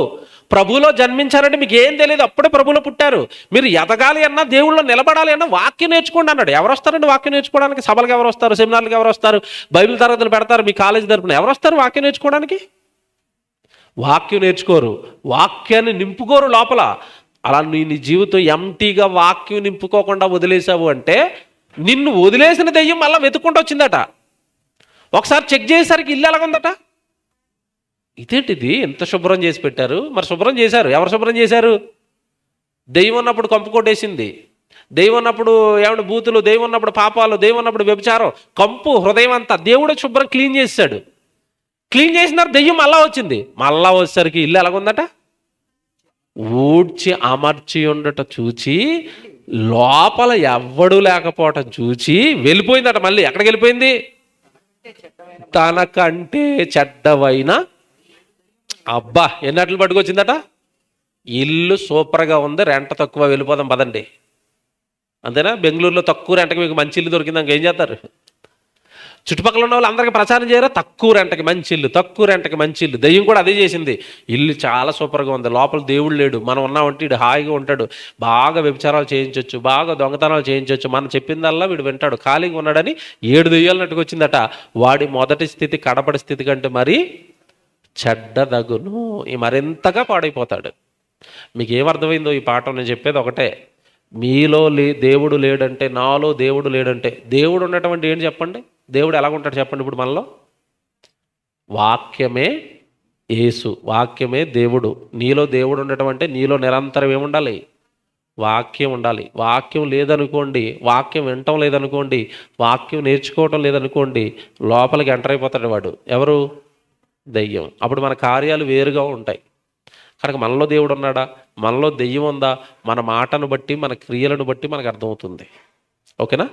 ప్రభువులో జన్మించారంటే మీకు ఏం తెలియదు, అప్పుడే ప్రభువులో పుట్టారు. మీరు ఎదగాలి అన్నా, దేవుళ్ళలో నిలబడాలి అన్నా వాక్యం నేర్చుకోండి అన్నాడు. ఎవరు వస్తారండి వాక్యం నేర్చుకోవడానికి? సభలకు ఎవరు వస్తారు? సెమినార్లకు ఎవరు వస్తారు? బైబిల్ తరగతులు పెడతారు మీ కాలేజీ తరపున, ఎవరు వస్తారు వాక్యం నేర్చుకోవడానికి? వాక్యం నేర్చుకోరు, వాక్యాన్ని నింపుకోరు లోపల. అలా నీ జీవితం ఎంటీగా వాక్యం నింపుకోకుండా వదిలేసావు అంటే నిన్ను వదిలేసిన దెయ్యం మళ్ళీ వెతుక్కుంటూ వచ్చిందట. ఒకసారి చెక్ చేసేసరికి ఇల్లు ఎలాగుందట, ఇదేంటిది ఎంత శుభ్రం చేసి పెట్టారు. మరి శుభ్రం చేశారు, ఎవరు శుభ్రం చేశారు? దెయ్యం ఉన్నప్పుడు కంపు కొట్టేసింది, దెయ్యం ఉన్నప్పుడు ఏమంటే బూతులు, దెయ్యం ఉన్నప్పుడు పాపాలు, దెయ్యం ఉన్నప్పుడు వ్యభిచారం, కంపు హృదయం అంతా దేవుడు శుభ్రం క్లీన్ చేశాడు. క్లీన్ చేసినారు, దెయ్యం మళ్ళా వచ్చింది. మళ్ళా వచ్చేసరికి ఇల్లు ఎలాగుందట, ఊడ్చి అమర్చి ఉండట చూచి, లోపల ఎవ్వడు లేకపోవటం చూచి వెళ్ళిపోయిందట. మళ్ళీ ఎక్కడికి వెళ్ళిపోయింది? తనకంటే చెడ్డవైన, అబ్బా ఎన్నట్లు పట్టుకొచ్చిందట, ఇల్లు సూపర్గా ఉంది, రెంట తక్కువ, వెళ్ళిపోదాం పదండి. అంతేనా? బెంగళూరులో తక్కువ రెంటకి మీకు మంచి ఇల్లు దొరికిందాక ఏం చేస్తారు? చుట్టుపక్కల ఉన్న వాళ్ళు అందరికీ ప్రచారం చేయరా, తక్కువ రెంటకి మంచి ఇల్లు, తక్కువ రెంటకి మంచి ఇల్లు. దెయ్యం కూడా అదే చేసింది. ఇల్లు చాలా సూపర్గా ఉంది, లోపల దేవుడు లేడు, మనం ఉన్నామంటే వీడు హాయిగా ఉంటాడు, బాగా వ్యభిచారాలు చేయించవచ్చు, బాగా దొంగతనాలు చేయించవచ్చు, మనం చెప్పిందల్లా వీడు వింటాడు, ఖాళీగా ఉన్నాడని 7 దెయ్యాలన్నట్టుకు వచ్చిందట. వాడి మొదటి స్థితి కడపడి స్థితి కంటే మరి చెడ్డదగును, మరింతగా పాడైపోతాడు. మీకు ఏమర్థమైందో ఈ పాఠం? నేను చెప్పేది ఒకటే, మీలో దేవుడు లేడంటే, నాలో దేవుడు లేడంటే, దేవుడు ఉన్నటువంటి ఏంటి చెప్పండి? దేవుడు ఎలాగుంటాడు చెప్పండి? ఇప్పుడు మనలో వాక్యమే యేసు, వాక్యమే దేవుడు. నీలో దేవుడు ఉండటం అంటే నీలో నిరంతరం ఏముండాలి? వాక్యం ఉండాలి. వాక్యం లేదనుకోండి, వాక్యం వినటం లేదనుకోండి, వాక్యం నేర్చుకోవటం లేదనుకోండి, లోపలికి ఎంటర్ అయిపోతాడు వాడు. ఎవరు? దెయ్యం. అప్పుడు మన కార్యాలు వేరుగా ఉంటాయి. కనుక మనలో దేవుడు ఉన్నాడా, మనలో దెయ్యం ఉందా, మన మాటను బట్టి, మన క్రియలను బట్టి మనకు అర్థమవుతుంది. ఓకేనా?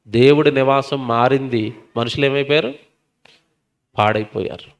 దేవుడి నివాసం మారింది, మనుషులు ఏమైపోయారు? పాడైపోయారు.